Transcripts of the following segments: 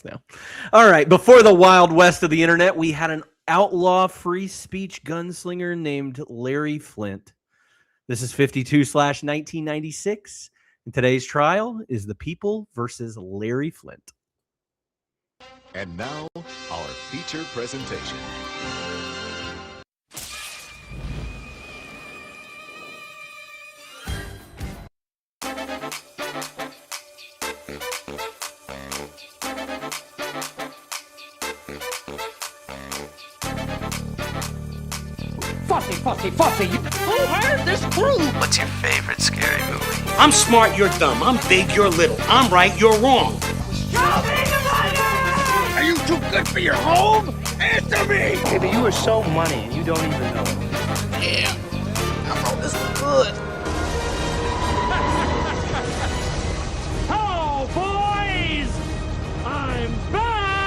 Now. All right. Before the Wild West of the internet, we had an outlaw free speech gunslinger named Larry Flynt. This is 52/1996. And today's trial is the People versus Larry Flynt. And now, our feature presentation. Fussy. Who hired this crew? What's your favorite scary movie? I'm smart, you're dumb. I'm big, you're little. I'm right, you're wrong. Show me the money! Are you too good for your home? Answer me! Baby, you are so money and you don't even know it. Yeah. I thought this was good. Hello, boys! I'm back!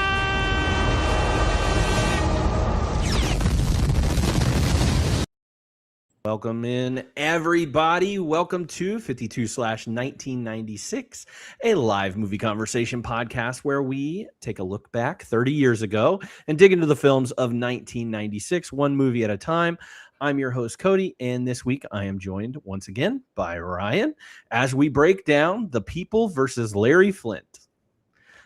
Welcome in, everybody. Welcome to 52/1996, a live movie conversation podcast where we take a look back 30 years ago and dig into the films of 1996, one movie at a time. I'm your host, Cody, and this week I am joined once again by Ryan as we break down The People versus Larry Flynt.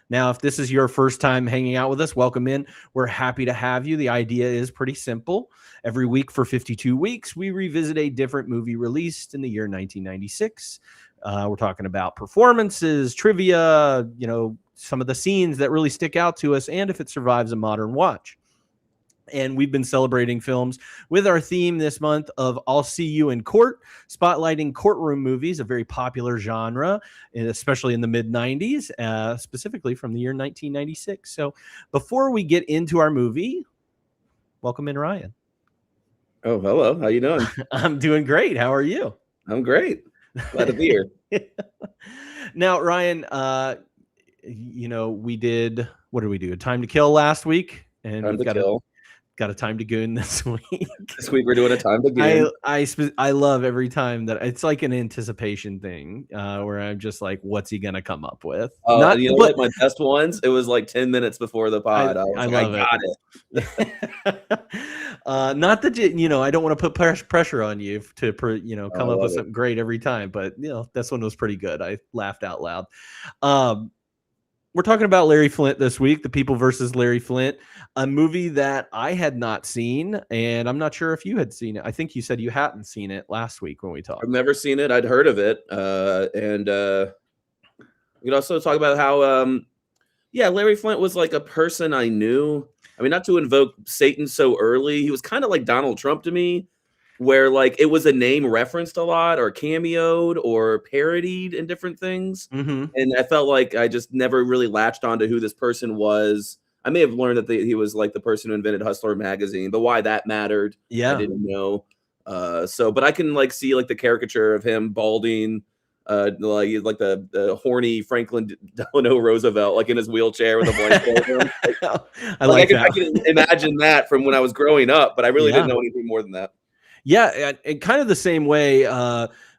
Now, if this is your first time hanging out with us, welcome in. We're happy to have you. The idea is pretty simple. Every week for 52 weeks, we revisit a different movie released in the year 1996. We're talking about performances, trivia, some of the scenes that really stick out to us, and if it survives a modern watch. And we've been celebrating films with our theme this month of I'll See You in Court, spotlighting courtroom movies, a very popular genre, especially in the mid-90s, specifically from the year 1996. So before we get into our movie, welcome in, Ryan. Oh, hello. How you doing? I'm doing great. How are you? I'm great. Glad to be here. Now, Ryan, we did, what did we do? A Time to Kill last week. And Time we've to Kill. Got a Time to Goon this week. This week we're doing a Time to Goon. I love every time that it's like an anticipation thing where I'm just like, what's he gonna come up with? What my best ones? It was like 10 minutes before the pod. I got it. Not that I don't want to put pressure on you to come up with something great every time, but this one was pretty good. I laughed out loud. We're talking about Larry Flynt this week, The People versus Larry Flynt, a movie that I had not seen, and I'm not sure if you had seen it. I think you said you hadn't seen it last week when we talked. I've never seen it. I'd heard of it. And we could also talk about how, Larry Flynt was like a person I knew. I mean, not to invoke Satan so early. He was kind of like Donald Trump to me, where like it was a name referenced a lot or cameoed or parodied in different things. Mm-hmm. And I felt like I just never really latched onto who this person was. I may have learned that he was like the person who invented Hustler magazine, but why that mattered, I didn't know. But I can like see like the caricature of him balding, like the horny Franklin Delano Roosevelt, like in his wheelchair with a blanket over him. I can imagine that from when I was growing up, but I really didn't know anything more than that. Yeah, and kind of the same way,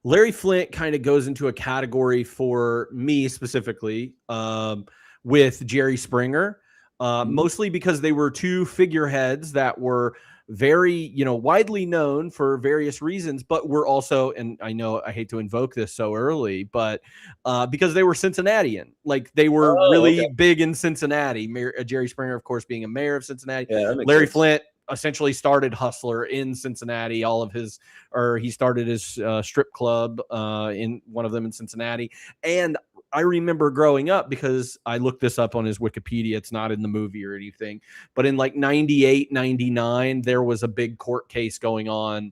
Larry Flynt kind of goes into a category for me specifically with Jerry Springer, mostly because they were two figureheads that were very, widely known for various reasons, but were also, and I know I hate to invoke this so early, but because they were Cincinnatian, like they were really big in Cincinnati. Jerry Springer, of course, being a mayor of Cincinnati. Larry Flynt essentially started Hustler in Cincinnati. He started his strip club in one of them in Cincinnati. And I remember growing up, because I looked this up on his Wikipedia, it's not in the movie or anything, but in like 98, 99, there was a big court case going on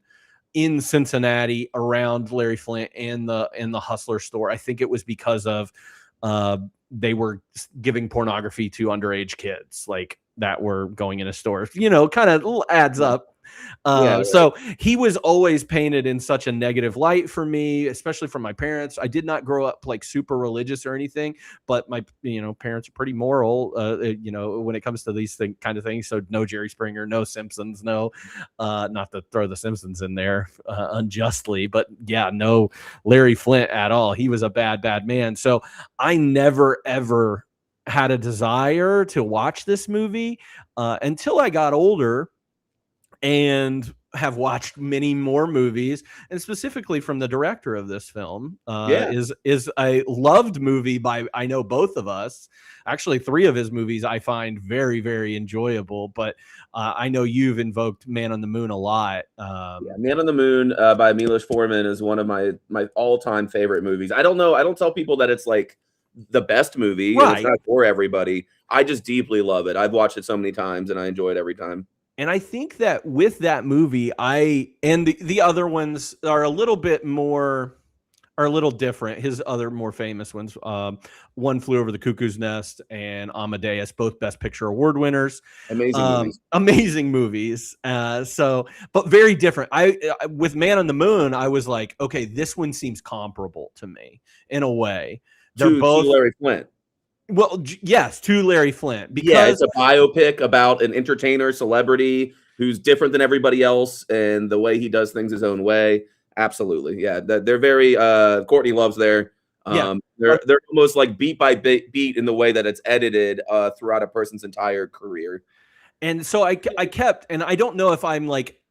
in Cincinnati around Larry Flynt and the Hustler store. I think it was because of they were giving pornography to underage kids, like that were going in a store, kind of adds up. So he was always painted in such a negative light for me, especially from my parents. I did not grow up like super religious or anything, but my, parents are pretty moral, when it comes to these kind of things. So no Jerry Springer, no Simpsons, no, not to throw the Simpsons in there unjustly, but no Larry Flynt at all. He was a bad man. So I never, ever had a desire to watch this movie until I got older and have watched many more movies, and specifically from the director of this film. Is a loved movie by, I know, both of us. Actually, 3 of his movies I find very, very enjoyable, but I know you've invoked Man on the Moon a lot. Man on the Moon by Milos Forman is one of my all-time favorite movies. I don't tell people that it's like the best movie, and it's not for everybody. I just deeply love it. I've watched it so many times, and I enjoy it every time. And I think that with that movie, the other ones are a little different. His other more famous ones, One Flew Over the Cuckoo's Nest and Amadeus, both Best Picture award winners. Amazing movies. But very different. With Man on the Moon, I was like, okay, this one seems comparable to me in a way. They're both Larry Flynt. Well, yes, to Larry Flynt. Because it's a biopic about an entertainer, celebrity who's different than everybody else, and the way he does things his own way. Absolutely, yeah. They're very Courtney Love's there. They're almost like beat by beat in the way that it's edited throughout a person's entire career. And so I kept, and I don't know if I'm like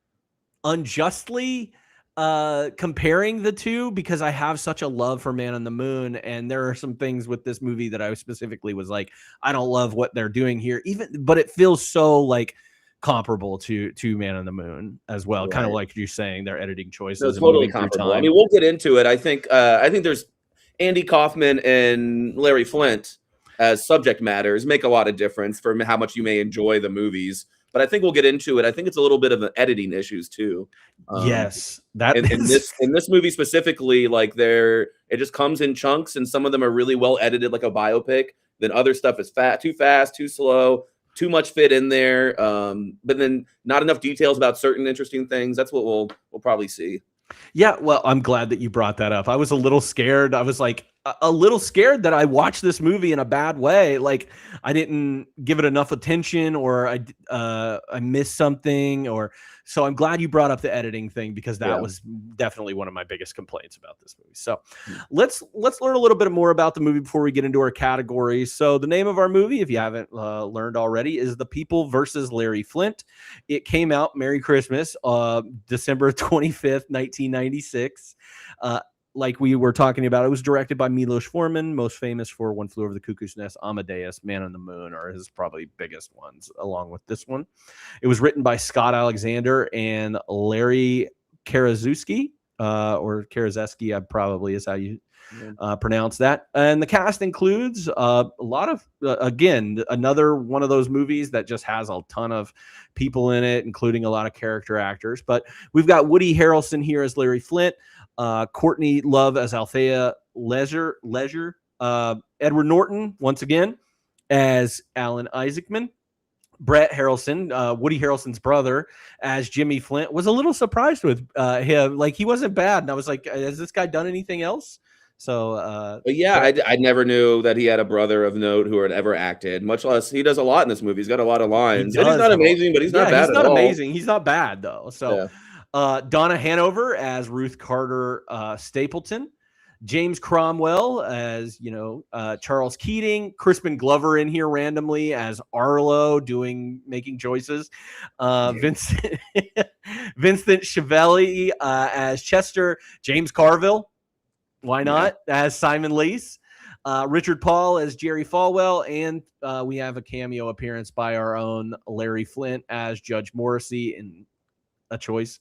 unjustly comparing the two, because I have such a love for Man on the Moon, and there are some things with this movie that I specifically was like, I don't love what they're doing here, but it feels so like comparable to Man on the Moon as well. Right. Kind of like you're saying, their editing choices. Totally comparable. I mean, we'll get into it. I think there's Andy Kaufman and Larry Flynt as subject matters make a lot of difference for how much you may enjoy the movies. But I think we'll get into it. I think it's a little bit of an editing issues too. Yes, in this movie specifically, like it just comes in chunks, and some of them are really well edited, like a biopic. Then other stuff is too fast, too slow, too much fit in there. But then not enough details about certain interesting things. That's what we'll probably see. Yeah, well, I'm glad that you brought that up. I was a little scared. I was like a little scared that I watched this movie in a bad way. Like I didn't give it enough attention, or I missed something, so I'm glad you brought up the editing thing, because that was definitely one of my biggest complaints about this movie. So let's learn a little bit more about the movie before we get into our categories. So the name of our movie, if you haven't learned already, is The People versus Larry Flynt. It came out, Merry Christmas, December 25th, 1996. Like we were talking about, it was directed by Milos Forman, most famous for One Flew Over the Cuckoo's Nest, Amadeus, Man on the Moon are his probably biggest ones, along with this one. It was written by Scott Alexander and Larry Karaszewski, or Karaszewski, probably is how you pronounce that. And the cast includes a lot of, again, another one of those movies that just has a ton of people in it, including a lot of character actors. But we've got Woody Harrelson here as Larry Flynt, Courtney Love as Althea Leisure, Edward Norton once again as Alan Isaacman, Brett Harrelson, Woody Harrelson's brother, as Jimmy Flynt. Was a little surprised with him. Like, he wasn't bad, and I was like, has this guy done anything else? So I never knew that he had a brother of note who had ever acted, much less he does a lot in this movie. He's got a lot of lines. He's not amazing, but he's not bad at all. Amazing. He's not bad though. So Donna Hanover as Ruth Carter Stapleton, James Cromwell as, Charles Keating, Crispin Glover in here randomly as Arlo making choices, Vincent Chiavelli as Chester, James Carville, why not, as Simon Lease, Richard Paul as Jerry Falwell, and we have a cameo appearance by our own Larry Flynt as Judge Morrissey in a choice.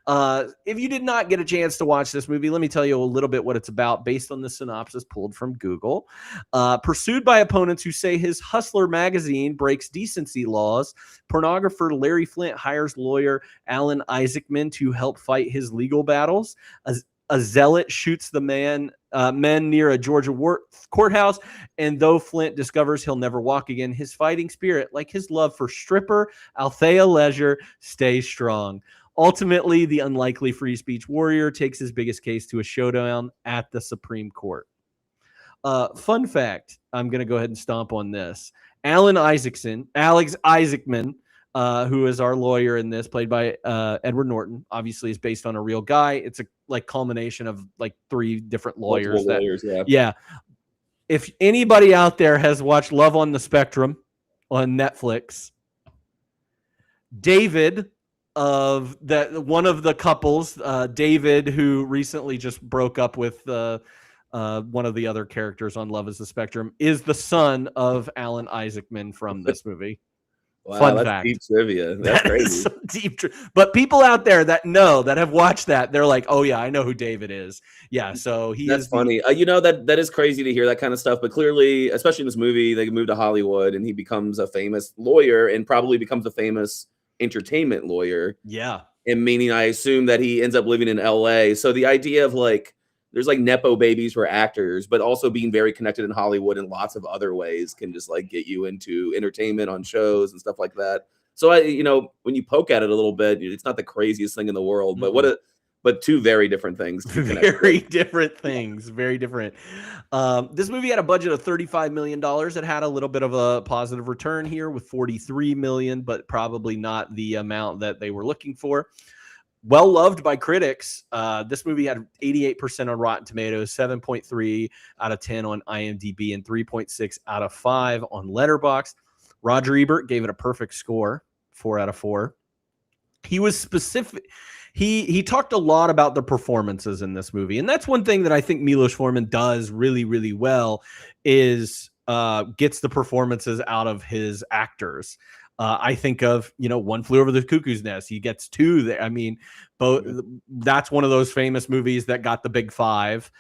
If you did not get a chance to watch this movie, let me tell you a little bit what it's about based on the synopsis pulled from Google. Pursued by opponents who say his Hustler magazine breaks decency laws, pornographer Larry Flynt hires lawyer Alan Isaacman to help fight his legal battles. A zealot shoots the men near a Georgia courthouse, and though Flynt discovers he'll never walk again, his fighting spirit, like his love for stripper Althea Leisure, stays strong. Ultimately, the unlikely free speech warrior takes his biggest case to a showdown at the Supreme Court. Fun fact, I'm going to go ahead and stomp on this. Alex Isaacman, who is our lawyer in this, played by Edward Norton, obviously is based on a real guy. It's a culmination of 3 different lawyers. if anybody out there has watched Love on the Spectrum on Netflix, David one of the couples, David, who recently just broke up with one of the other characters on Love is the Spectrum, is the son of Alan Isaacman from this movie. Wow, Fun that's fact. deep trivia. That's crazy. Some deep but people out there that have watched that, they're like, oh yeah, I know who David is. Yeah, so That's funny. That is crazy to hear that kind of stuff. But clearly, especially in this movie, they moved to Hollywood, and he becomes a famous lawyer, and probably becomes a famous entertainment lawyer. Yeah, and meaning I assume that he ends up living in LA. So the idea of like there's like nepo babies for actors, but also being very connected in Hollywood in lots of other ways can just like get you into entertainment on shows and stuff like that. So when you poke at it a little bit, it's not the craziest thing in the world, but but two very different things. Very different things. Very different. This movie had a budget of $35 million. It had a little bit of a positive return here with $43 million, but probably not the amount that they were looking for. Well loved by critics. This movie had 88% on Rotten Tomatoes, 7.3 out of 10 on IMDb, and 3.6 out of 5 on Letterboxd. Roger Ebert gave it a perfect score, 4 out of 4. He was specific. He talked a lot about the performances in this movie, and that's one thing that I think Milos Forman does really, really well is gets the performances out of his actors. I think of, One Flew Over the Cuckoo's Nest. He gets 2 there. I mean, both. That's one of those famous movies that got the big 5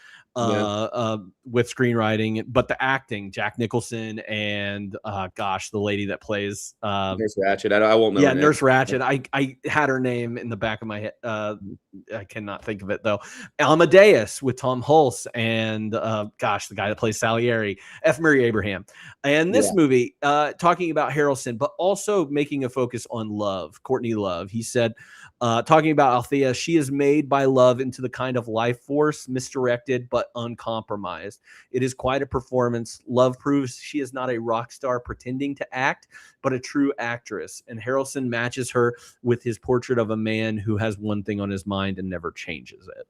with screenwriting, but the acting, Jack Nicholson and the lady that plays Nurse Ratched. I won't know. Yeah, Nurse Ratched. I had her name in the back of my head. I cannot think of it though. Amadeus with Tom Hulce and the guy that plays Salieri, F. Murray Abraham. And this movie, talking about Harrelson, but also making a focus on Love, Courtney Love. He said, talking about Althea, she is made by love into the kind of life force, misdirected but uncompromised. It is quite a performance. Love proves she is not a rock star pretending to act, but a true actress. And Harrelson matches her with his portrait of a man who has one thing on his mind and never changes it.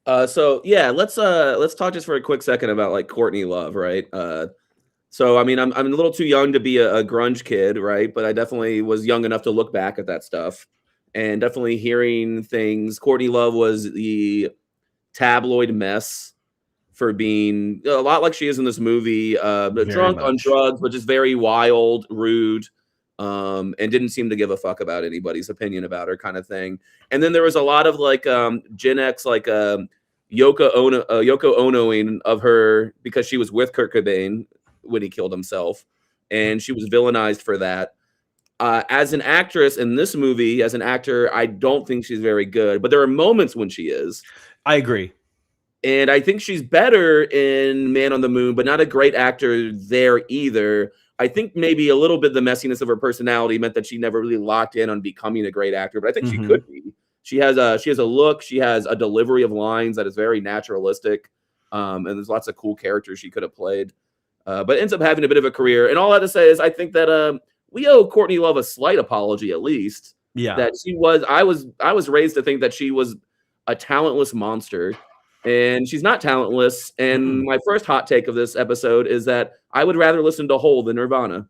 Let's talk just for a quick second about like Courtney Love, right? So I mean, I'm a little too young to be a grunge kid, right? But I definitely was young enough to look back at that stuff. And definitely hearing things. Courtney Love was the tabloid mess for being a lot like she is in this movie, drunk on drugs, but just very wild, rude, and didn't seem to give a fuck about anybody's opinion about her kind of thing. And then there was a lot of like Gen X, like Yoko Onoing of her because she was with Kurt Cobain when he killed himself, and she was villainized for that. As an actress in this movie, as an actor, I don't think she's very good, but there are moments when she is. I agree. And I think she's better in Man on the Moon, but not a great actor there either. I think maybe a little bit the messiness of her personality meant that she never really locked in on becoming a great actor, but I think she could be. She has a look, she has a delivery of lines that is very naturalistic, and there's lots of cool characters she could have played, but ends up having a bit of a career. And all I have to say is I think that we owe Courtney Love a slight apology, at least. Yeah, that she was. I was raised to think that she was a talentless monster, and she's not talentless. And my first hot take of this episode is that I would rather listen to Hole than Nirvana.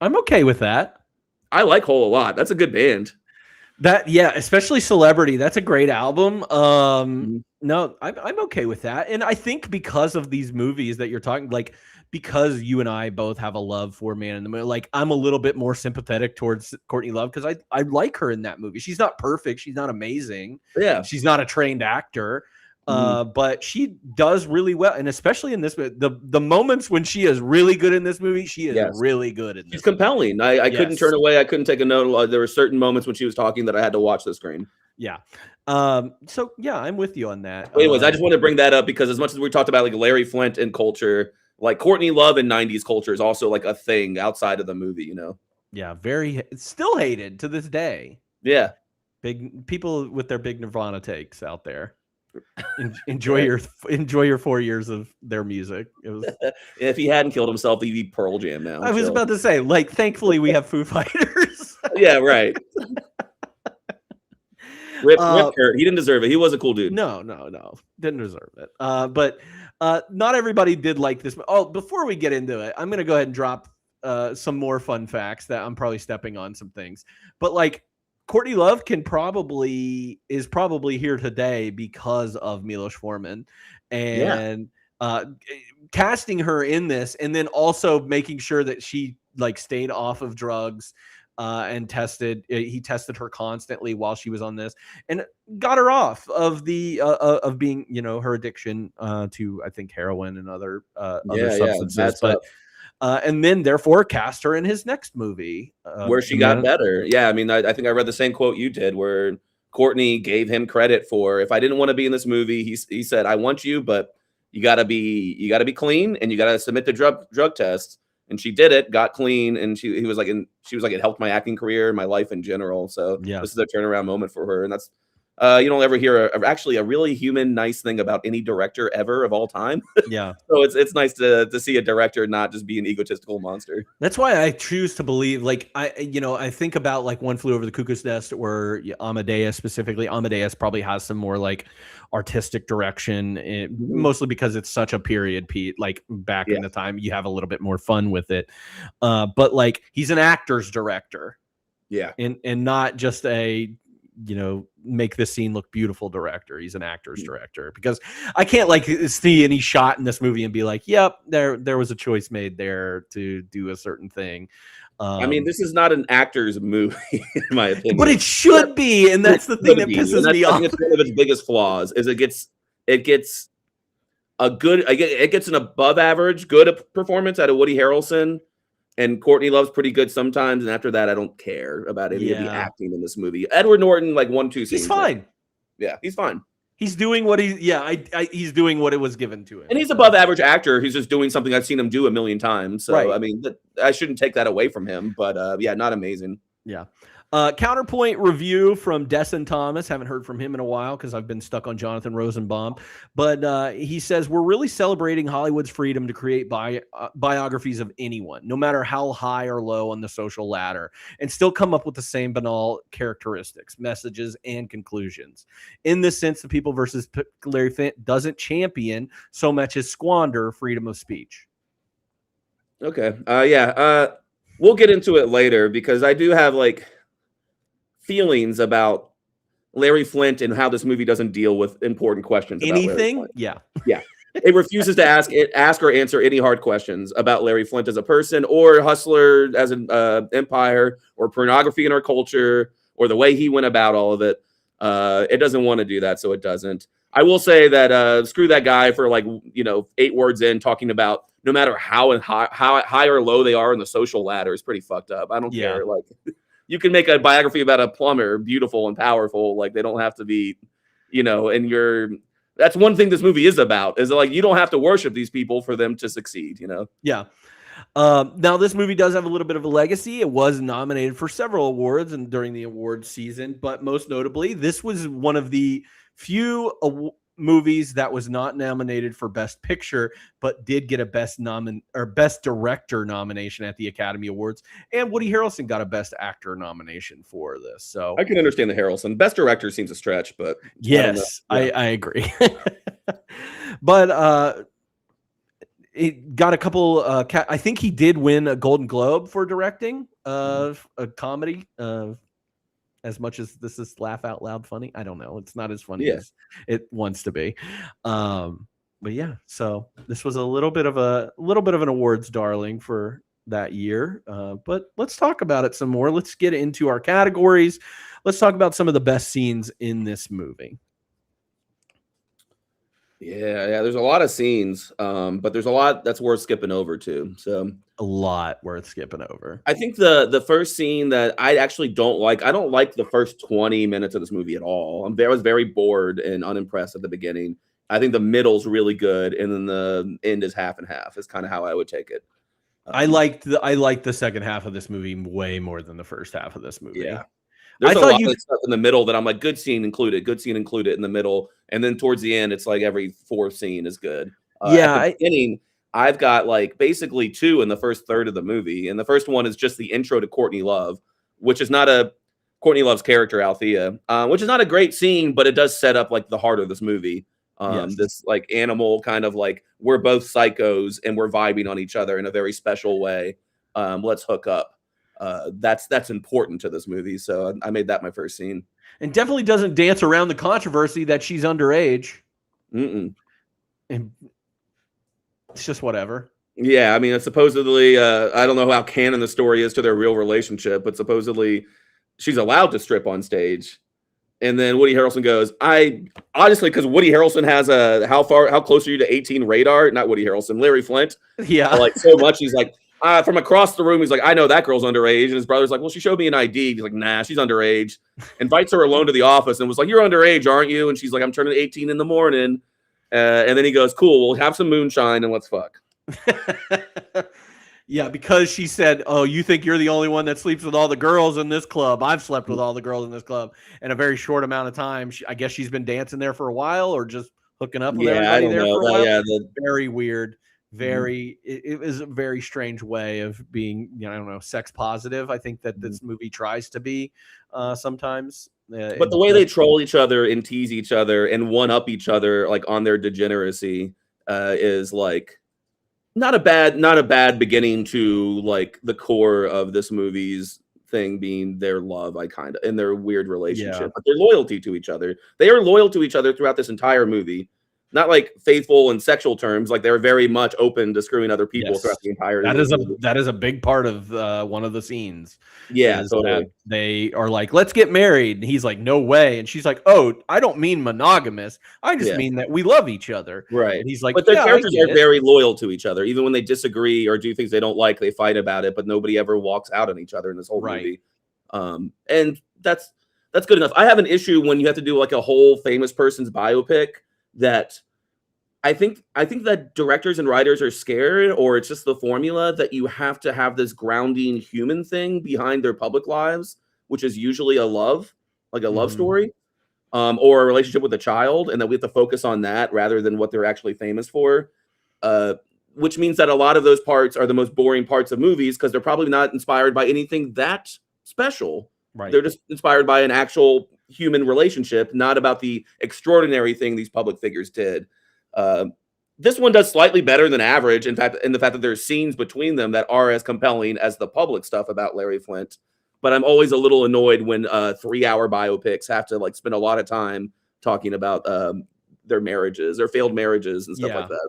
I'm okay with that. I like Hole a lot. That's a good band. Especially Celebrity. That's a great album. No, I'm okay with that. And I think because of these movies that you're talking, like, because you and I both have a love for Man in the Moon, like I'm a little bit more sympathetic towards Courtney Love because I like her in that movie. She's not perfect. She's not amazing. Yeah. She's not a trained actor. But she does really well. And especially in this, the moments when she is really good in this movie, she is really good in this. She's compelling. I couldn't turn away. I couldn't take a note. There were certain moments when she was talking that I had to watch the screen. Yeah. So yeah, I'm with you on that. Anyways, I just wanted to bring that up because as much as we talked about like Larry Flynt and culture, like Courtney Love in 90s culture is also like a thing outside of the movie, you know? Yeah. It's still hated to this day. Yeah. Big people with their big Nirvana takes out there. Enjoy your 4 years of their music. It was if he hadn't killed himself, he'd be Pearl Jam now. I was about to say, like, thankfully we have Foo Fighters. Yeah, right. Rip Kurt. He didn't deserve it. He was a cool dude. No, didn't deserve it. But Not everybody did like this. Oh, before we get into it, I'm going to go ahead and drop some more fun facts that I'm probably stepping on some things. But like Courtney Love is probably here today because of Milos Forman and casting her in this, and then also making sure that she like stayed off of drugs and he tested her constantly while she was on this and got her off of the of being, her addiction to, I think, heroin and other substances. But and then therefore cast her in his next movie where she got better. Yeah, I mean, I think I read the same quote you did, where Courtney gave him credit for, if I didn't want to be in this movie, he said, I want you, but you gotta be clean and you gotta submit the drug test. And she did it, got clean, and she was like, it helped my acting career, my life in general. So this is a turnaround moment for her, and that's you don't ever hear actually a really human, nice thing about any director ever of all time. Yeah. So it's nice to see a director not just be an egotistical monster. That's why I choose to believe, like, I think about like One Flew Over the Cuckoo's Nest, or Amadeus specifically. Amadeus probably has some more like artistic direction, mostly because it's such a period piece. Like back in the time, you have a little bit more fun with it. But like he's an actor's director. Yeah. And not just a, make this scene look beautiful director. He's an actor's director, because I can't like see any shot in this movie and be like, yep, there was a choice made there to do a certain thing. I mean, this is not an actor's movie, in my opinion. But it should be, and that's the thing that pisses me off. It's one of its biggest flaws is it gets an above average good performance out of Woody Harrelson, and Courtney Love's pretty good sometimes, and after that, I don't care about any of the acting in this movie. Edward Norton, like 1-2 scenes. He's fine. Yeah, he's fine. He's doing what he's doing what it was given to him. And he's above average actor. He's just doing something I've seen him do a million times. So, I mean, I shouldn't take that away from him. But, not amazing. Yeah. Counterpoint review from Desson Thomas. Haven't heard from him in a while because I've been stuck on Jonathan Rosenbaum. But he says, we're really celebrating Hollywood's freedom to create biographies of anyone, no matter how high or low on the social ladder, and still come up with the same banal characteristics, messages, and conclusions. In this sense, The People versus Larry Flynt doesn't champion so much as squander freedom of speech. Okay. We'll get into it later, because I do have like feelings about Larry Flynt and how this movie doesn't deal with important questions. Anything? Yeah. It refuses to ask or answer any hard questions about Larry Flynt as a person, or Hustler as an empire, or pornography in our culture, or the way he went about all of it. It doesn't want to do that, so it doesn't. I will say that screw that guy for 8 words in talking about no matter how high or low they are in the social ladder is pretty fucked up. I don't care. Like, you can make a biography about a plumber beautiful and powerful. Like, they don't have to be, and that's one thing this movie is about, is like, you don't have to worship these people for them to succeed, Yeah. Now this movie does have a little bit of a legacy. It was nominated for several awards and during the award season, but most notably, this was one of the few movies that was not nominated for Best Picture, but did get a Best Director nomination at the Academy Awards, and Woody Harrelson got a Best Actor nomination for this. So I can understand the Harrelson. Best Director seems a stretch, but yes, I agree. But it got a couple. I think he did win a Golden Globe for directing a comedy. As much as this is laugh out loud funny, I don't know. It's not as funny as it wants to be. But yeah, so this was a little bit of an awards darling for that year. But let's talk about it some more. Let's get into our categories. Let's talk about some of the best scenes in this movie. Yeah. There's a lot of scenes, but there's a lot that's worth skipping over too. So a lot worth skipping over. I think the first scene that I actually don't like. I don't like the first 20 minutes of this movie at all. I was very bored and unimpressed at the beginning. I think the middle's really good, and then the end is half and half. Is kind of how I would take it. I liked the second half of this movie way more than the first half of this movie. Yeah. There's a lot of stuff in the middle that I'm like, good scene included in the middle. And then towards the end, it's like every fourth scene is good. At the beginning, I've got like basically 2 in the first third of the movie. And the first one is just the intro to Courtney Love, which is not Courtney Love's character, Althea, which is not a great scene, but it does set up like the heart of this movie. Yes. This like animal kind of like we're both psychos and we're vibing on each other in a very special way. Let's hook up. That's important to this movie. So I made that my first scene. And definitely doesn't dance around the controversy that she's underage. Mm-mm. And it's just whatever. Yeah, I mean, it's supposedly, I don't know how canon the story is to their real relationship, but supposedly she's allowed to strip on stage. And then Woody Harrelson goes, honestly, because Woody Harrelson has a how close are you to 18 radar? Not Woody Harrelson, Larry Flynt. Yeah. Like so much. He's like, from across the room, he's like, I know that girl's underage. And his brother's like, well, she showed me an ID. He's like, nah, she's underage. Invites her alone to the office and was like, you're underage, aren't you? And she's like, I'm turning 18 in the morning. And then he goes, cool, we'll have some moonshine and let's fuck. Yeah, because she said, oh, you think you're the only one that sleeps with all the girls in this club. I've slept with all the girls in this club in a very short amount of time. I guess she's been dancing there for a while or just hooking up with everybody there for a while. Yeah, very weird. It was a very strange way of being, I don't know, sex positive. I think that this movie tries to be sometimes. But the way they troll each other and tease each other and one up each other like on their degeneracy is like not a bad beginning to like the core of this movie's thing being their love, and their weird relationship, but their loyalty to each other. They are loyal to each other throughout this entire movie. Not like faithful in sexual terms, like they're very much open to screwing other people throughout the entire movie. That is a big part of one of the scenes. Yeah, totally. They are like, let's get married. And he's like, no way. And she's like, oh, I don't mean monogamous. I just mean that we love each other. Right. And he's like, but their characters are very loyal to each other. Even when they disagree or do things they don't like, they fight about it, but nobody ever walks out on each other in this whole movie. And that's good enough. I have an issue when you have to do like a whole famous person's biopic that I think that directors and writers are scared, or it's just the formula that you have to have this grounding human thing behind their public lives, which is usually a love story, or a relationship with a child, and that we have to focus on that rather than what they're actually famous for. Which means that a lot of those parts are the most boring parts of movies because they're probably not inspired by anything that special. Right. They're just inspired by an actual human relationship, not about the extraordinary thing these public figures did. This one does slightly better than average, in fact, in the fact that there's scenes between them that are as compelling as the public stuff about Larry Flynt. But I'm always a little annoyed when 3-hour biopics have to like spend a lot of time talking about their marriages or failed marriages and stuff like that.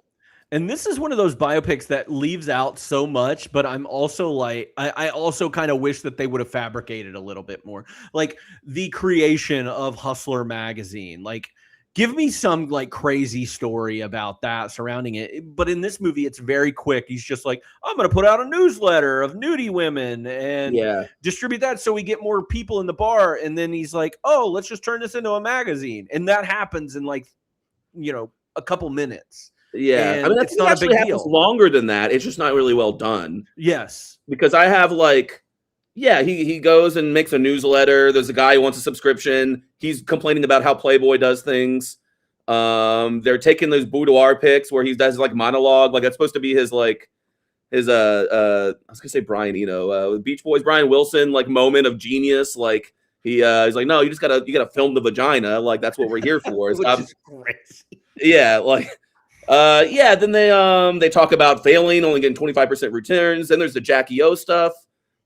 And this is one of those biopics that leaves out so much, but I'm also like, I also kind of wish that they would have fabricated a little bit more. Like the creation of Hustler magazine, like give me some like crazy story about that surrounding it. But in this movie, it's very quick. He's just like, I'm going to put out a newsletter of nudie women and distribute that so we get more people in the bar. And then he's like, oh, let's just turn this into a magazine. And that happens in like, a couple minutes. Yeah, and I mean, it's not a big happens deal. longer than that. It's just not really well done. Yes, because I have like, he goes and makes a newsletter. There's a guy who wants a subscription. He's complaining about how Playboy does things. They're taking those boudoir pics where he does like monologue. Like that's supposed to be his I was gonna say Brian Eno, Beach Boys, Brian Wilson, like moment of genius. Like he's like, no, you gotta film the vagina. Like that's what we're here for. Which is crazy. Yeah, like. Then they talk about failing, only getting 25% returns. Then there's the Jackie O stuff.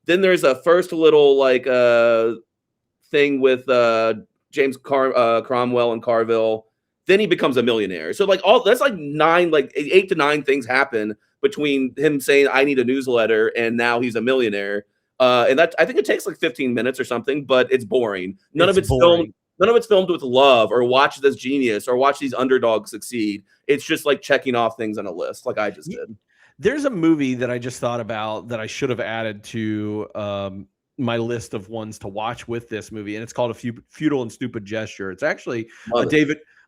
Then there's a first little like thing with James Cromwell and Carville. Then he becomes a millionaire. So like that's like 8 to 9 things happen between him saying I need a newsletter and now he's a millionaire. And that I think it takes like 15 minutes or something, but it's boring. None of it's filmed with love or watch this genius or watch these underdogs succeed. It's just like checking off things on a list like I just did. There's a movie that I just thought about that I should have added to my list of ones to watch with this movie. And it's called A Futile and Stupid Gesture. It's actually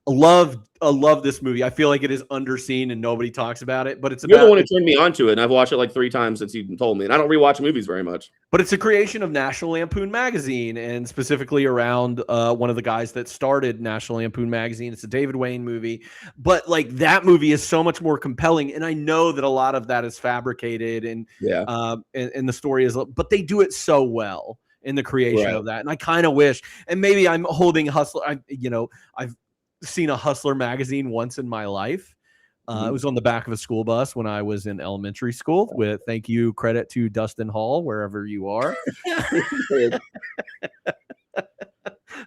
I love this movie. I feel like it is underseen and nobody talks about it, but You're the one who turned me onto it, and I've watched it like 3 times since you told me. And I don't rewatch movies very much. But it's a creation of National Lampoon Magazine, and specifically around one of the guys that started National Lampoon Magazine. It's a David Wayne movie, but like that movie is so much more compelling. And I know that a lot of that is fabricated, and the story is, but they do it so well in the creation of that. And I kind of wish, and maybe I'm holding Hustler. seen a Hustler magazine once in my life. It was on the back of a school bus when I was in elementary school. With thank you, credit to Dustin Hall, wherever you are.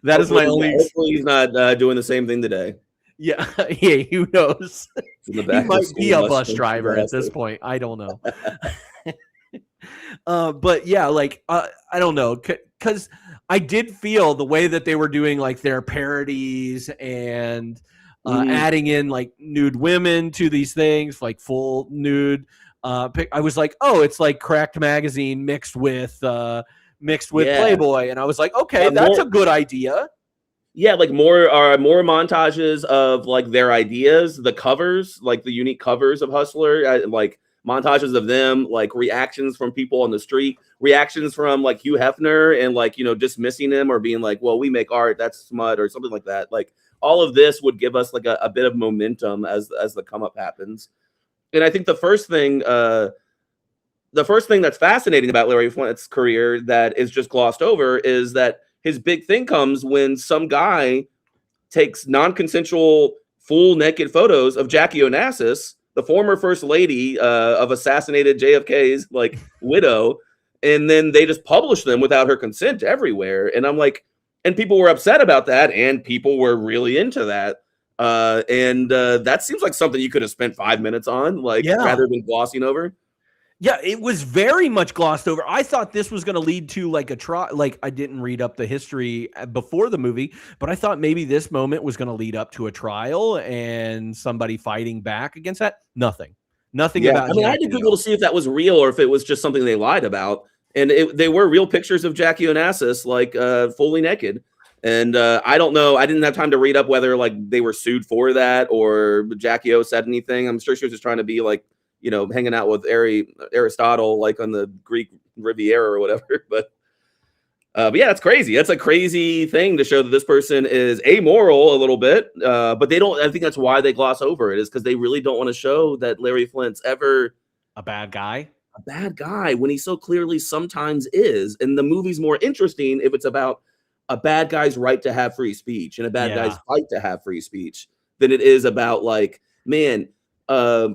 That is my only. Hopefully, he's not doing the same thing today. Yeah, yeah. Who knows? He might be a bus driver at this point. I don't know. But yeah, like I don't know, because I did feel the way that they were doing like their parodies and adding in like nude women to these things, like full nude. I was like, oh, it's like Cracked Magazine mixed with Playboy, and I was like, okay, that's a good idea. Yeah, like more montages of like their ideas, the covers, like the unique covers of Hustler, like montages of them, like reactions from people on the street, reactions from like Hugh Hefner and like, you know, dismissing him or being like, well, we make art, that's smut or something like that. Like all of this would give us like a bit of momentum as the come up happens. And I think the first thing that's fascinating about Larry Flynt's career that is just glossed over is that his big thing comes when some guy takes non-consensual full naked photos of Jackie Onassis, the former first lady of assassinated JFK's like widow, and then they just publish them without her consent everywhere. And I'm like, and people were upset about that, and people were really into that. And that seems like something you could have spent 5 minutes on, like rather than glossing over. Yeah, it was very much glossed over. I thought this was going to lead to like a trial. Like I didn't read up the history before the movie, but I thought maybe this moment was going to lead up to a trial and somebody fighting back against that. Nothing about. I mean, I had to Google to see if that was real or if it was just something they lied about. And they were real pictures of Jackie Onassis, like fully naked. And I don't know. I didn't have time to read up whether like they were sued for that or Jackie O said anything. I'm sure she was just trying to be like, you know, hanging out with Aristotle, like on the Greek Riviera or whatever. But yeah, that's crazy. That's a crazy thing to show that this person is amoral a little bit. But they don't. I think that's why they gloss over it, is because they really don't want to show that Larry Flynt's ever a bad guy. A bad guy when he so clearly sometimes is. And the movie's more interesting if it's about a bad guy's right to have free speech and a bad guy's fight to have free speech than it is about like, man,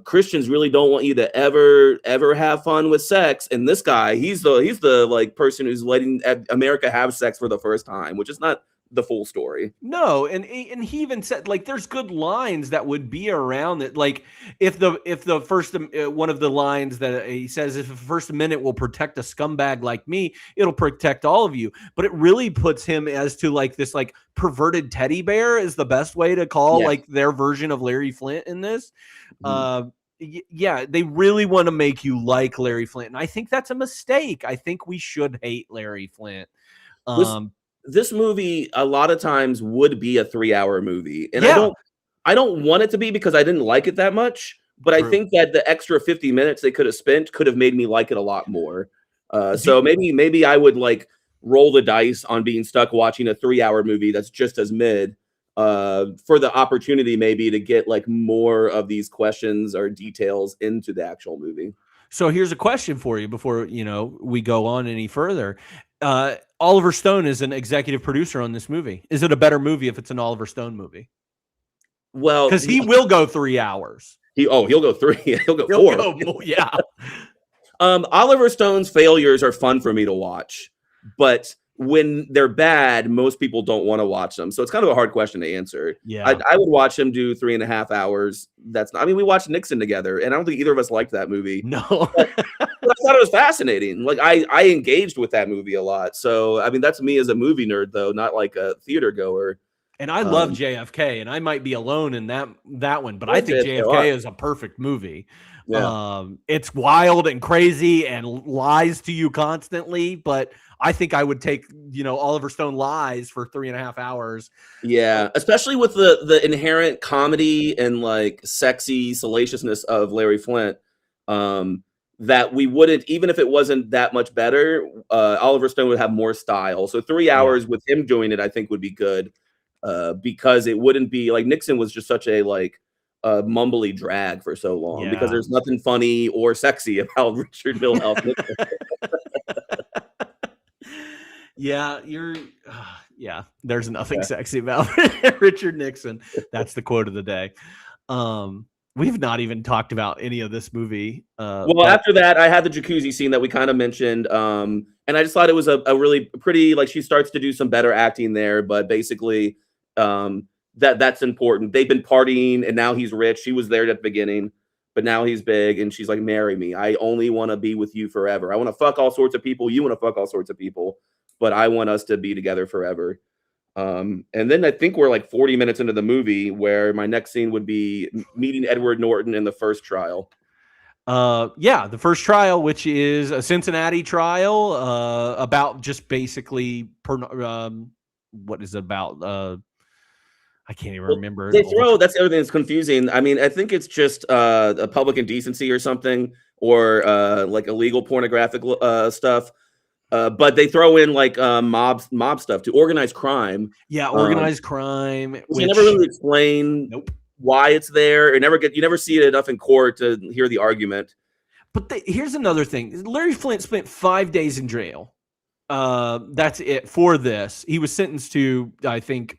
Christians really don't want you to ever have fun with sex, and this guy, he's the like person who's letting America have sex for the first time, which is not the full story. No, and he even said like there's good lines that would be around it. Like if the first one of the lines that he says, if the First Amendment will protect a scumbag like me, it'll protect all of you. But it really puts him as to like this like perverted teddy bear is the best way to call like their version of Larry Flynt in this. Yeah, they really want to make you like Larry Flynt, and I think that's a mistake. I think we should hate Larry Flynt. This movie a lot of times would be a 3-hour movie, and I don't want it to be because I didn't like it that much, but I think that the extra 50 minutes they could have spent could have made me like it a lot more. So maybe I would like roll the dice on being stuck watching a 3-hour movie that's just as mid for the opportunity maybe to get like more of these questions or details into the actual movie. So here's a question for you before we go on any further. Oliver Stone is an executive producer on this movie. Is it a better movie if it's an Oliver Stone movie? Well, because he will go 3 hours. He'll go 3. He'll go 4. Yeah. Oliver Stone's failures are fun for me to watch, but when they're bad, most people don't want to watch them. So it's kind of a hard question to answer. Yeah, I would watch him do 3.5 hours. We watched Nixon together, and I don't think either of us liked that movie. No, but I thought it was fascinating. Like I engaged with that movie a lot. So I mean, that's me as a movie nerd, though, not like a theater goer. And I love JFK, and I might be alone in that one, but I think JFK is a perfect movie. Yeah. It's wild and crazy and lies to you constantly, but I think I would take, Oliver Stone lies for 3.5 hours. Yeah, especially with the inherent comedy and like sexy salaciousness of Larry Flynt, that we wouldn't, even if it wasn't that much better, Oliver Stone would have more style. So 3 hours with him doing it, I think would be good, because it wouldn't be like Nixon was just such a like mumbly drag for so long because there's nothing funny or sexy about Richard Milhouse. Yeah, Yeah, there's nothing sexy about Richard Nixon. That's the quote of the day. We've not even talked about any of this movie. Well, after that, I had the jacuzzi scene that we kind of mentioned, and I just thought it was a really pretty, like, she starts to do some better acting there, but basically, that's important. They've been partying, and now he's rich. She was there at the beginning, but now he's big, and she's like, marry me. I only want to be with you forever. I want to fuck all sorts of people. You want to fuck all sorts of people, but I want us to be together forever. And then I think we're like 40 minutes into the movie where my next scene would be meeting Edward Norton in the first trial. The first trial, which is a Cincinnati trial, about just basically what is it about? I can't even remember. That's the other thing that's confusing. I mean, I think it's just a public indecency or something, or like illegal pornographic stuff. But they throw in like mob stuff to organized crime. Yeah, organized crime. They never really explain why it's there. You never see it enough in court to hear the argument. But here's another thing. Larry Flynt spent 5 days in jail. That's it for this. He was sentenced to, I think,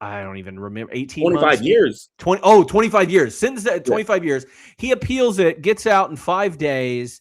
I don't even remember, 25 months? years. 25 years. Sentenced at 25 years. He appeals it, gets out in 5 days.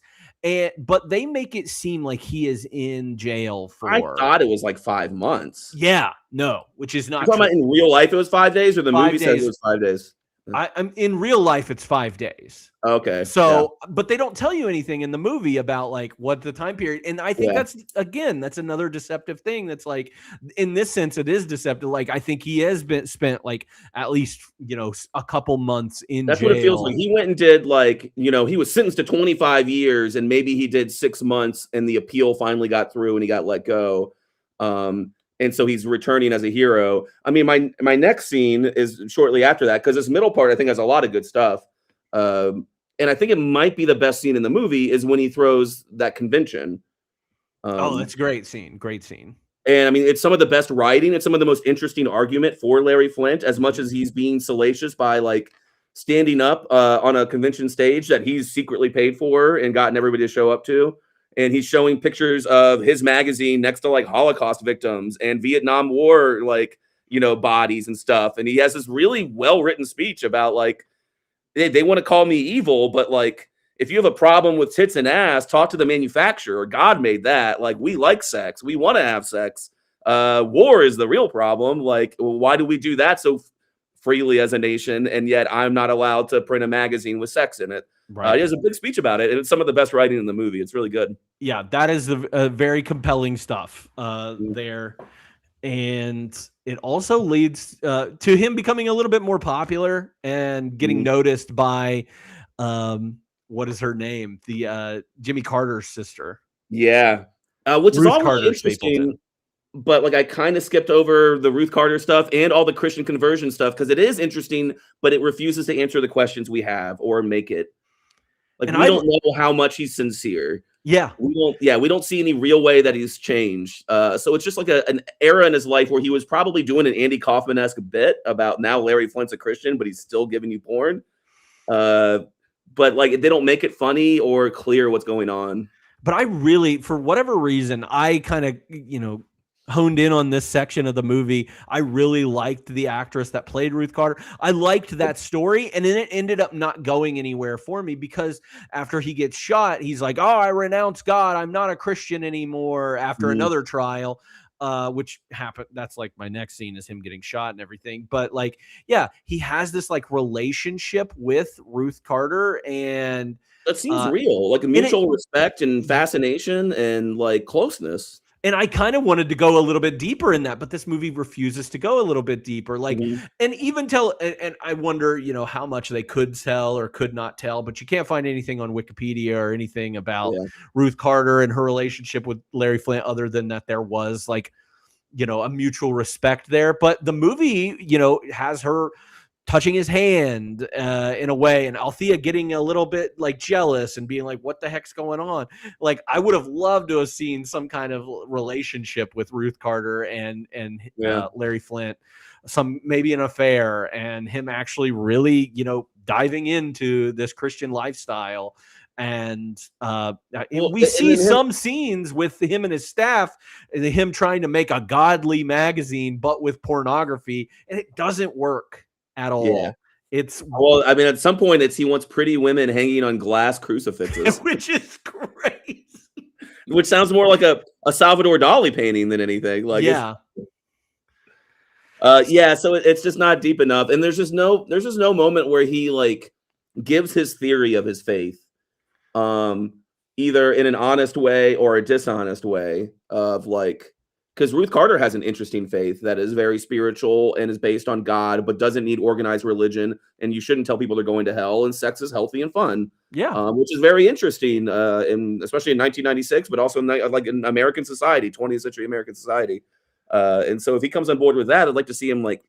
But they make it seem like he is in jail for. I thought it was like 5 months. Yeah, no, which is not. You're talking about in real life, it was 5 days, or the movie says it was 5 days. I'm in real life, it's 5 days. Okay. So, but they don't tell you anything in the movie about like what the time period. And I think that's another deceptive thing. That's like, in this sense, it is deceptive. Like, I think he has spent like at least, a couple months in jail. That's what it feels like. He went and did like, he was sentenced to 25 years and maybe he did 6 months and the appeal finally got through and he got let go. And so he's returning as a hero. I mean, my next scene is shortly after that, because this middle part, I think, has a lot of good stuff. And I think it might be the best scene in the movie is when he throws that convention. That's a great scene. Great scene. And I mean, it's some of the best writing. It's some of the most interesting argument for Larry Flynt, as much as he's being salacious by like standing up on a convention stage that he's secretly paid for and gotten everybody to show up to. And he's showing pictures of his magazine next to like Holocaust victims and Vietnam War, like, bodies and stuff. And he has this really well-written speech about like, they want to call me evil, but like, if you have a problem with tits and ass, talk to the manufacturer. God made that. Like, we like sex. We want to have sex. War is the real problem. Like, why do we do that so freely as a nation? And yet I'm not allowed to print a magazine with sex in it. Right. He has a big speech about it, and it's some of the best writing in the movie. It's really good. Yeah, that is very compelling stuff there. And it also leads to him becoming a little bit more popular and getting noticed by, what is her name? The Jimmy Carter's sister. Yeah. Which Ruth is all Carter interesting. Stapleton. But like I kind of skipped over the Ruth Carter stuff and all the Christian conversion stuff because it is interesting, but it refuses to answer the questions we have or make it. Like, and we don't know how much he's sincere. Yeah. We don't see any real way that he's changed. So it's just like an era in his life where he was probably doing an Andy Kaufman-esque bit about now Larry Flynt's a Christian, but he's still giving you porn. But like they don't make it funny or clear what's going on. But I really, for whatever reason, I kind of, honed in on this section of the movie. I really liked the actress that played Ruth Carter. I liked that story, and then it ended up not going anywhere for me because after he gets shot, he's like, "Oh, I renounce God. I'm not a Christian anymore." After another trial, which happened. That's like my next scene is him getting shot and everything. But like, yeah, he has this like relationship with Ruth Carter, and it seems real, like a mutual respect and fascination and like closeness. And I kind of wanted to go a little bit deeper in that, but this movie refuses to go a little bit deeper. Like, and even and I wonder, how much they could tell or could not tell, but you can't find anything on Wikipedia or anything about Ruth Carter and her relationship with Larry Flynt, other than that there was like, a mutual respect there. But the movie, has her touching his hand in a way, and Althea getting a little bit like jealous and being like, what the heck's going on? Like, I would have loved to have seen some kind of relationship with Ruth Carter and Larry Flynt, maybe an affair, and him actually really, diving into this Christian lifestyle And Well, we and see then some scenes with him and his staff, and him trying to make a godly magazine, but with pornography, and it doesn't work at all. It's Well, I mean, at some point, he wants pretty women hanging on glass crucifixes, which is great. which sounds more like a Salvador Dali painting than anything. Like, Yeah. So it's just not deep enough, and there's just no moment where he like gives his theory of his faith, either in an honest way or a dishonest way of like. Because Ruth Carter has an interesting faith that is very spiritual and is based on God, but doesn't need organized religion. And you shouldn't tell people they're going to hell. And sex is healthy and fun. Yeah, which is very interesting, especially in 1996, but also in American society, 20th century American society. And so if he comes on board with that, I'd like to see him like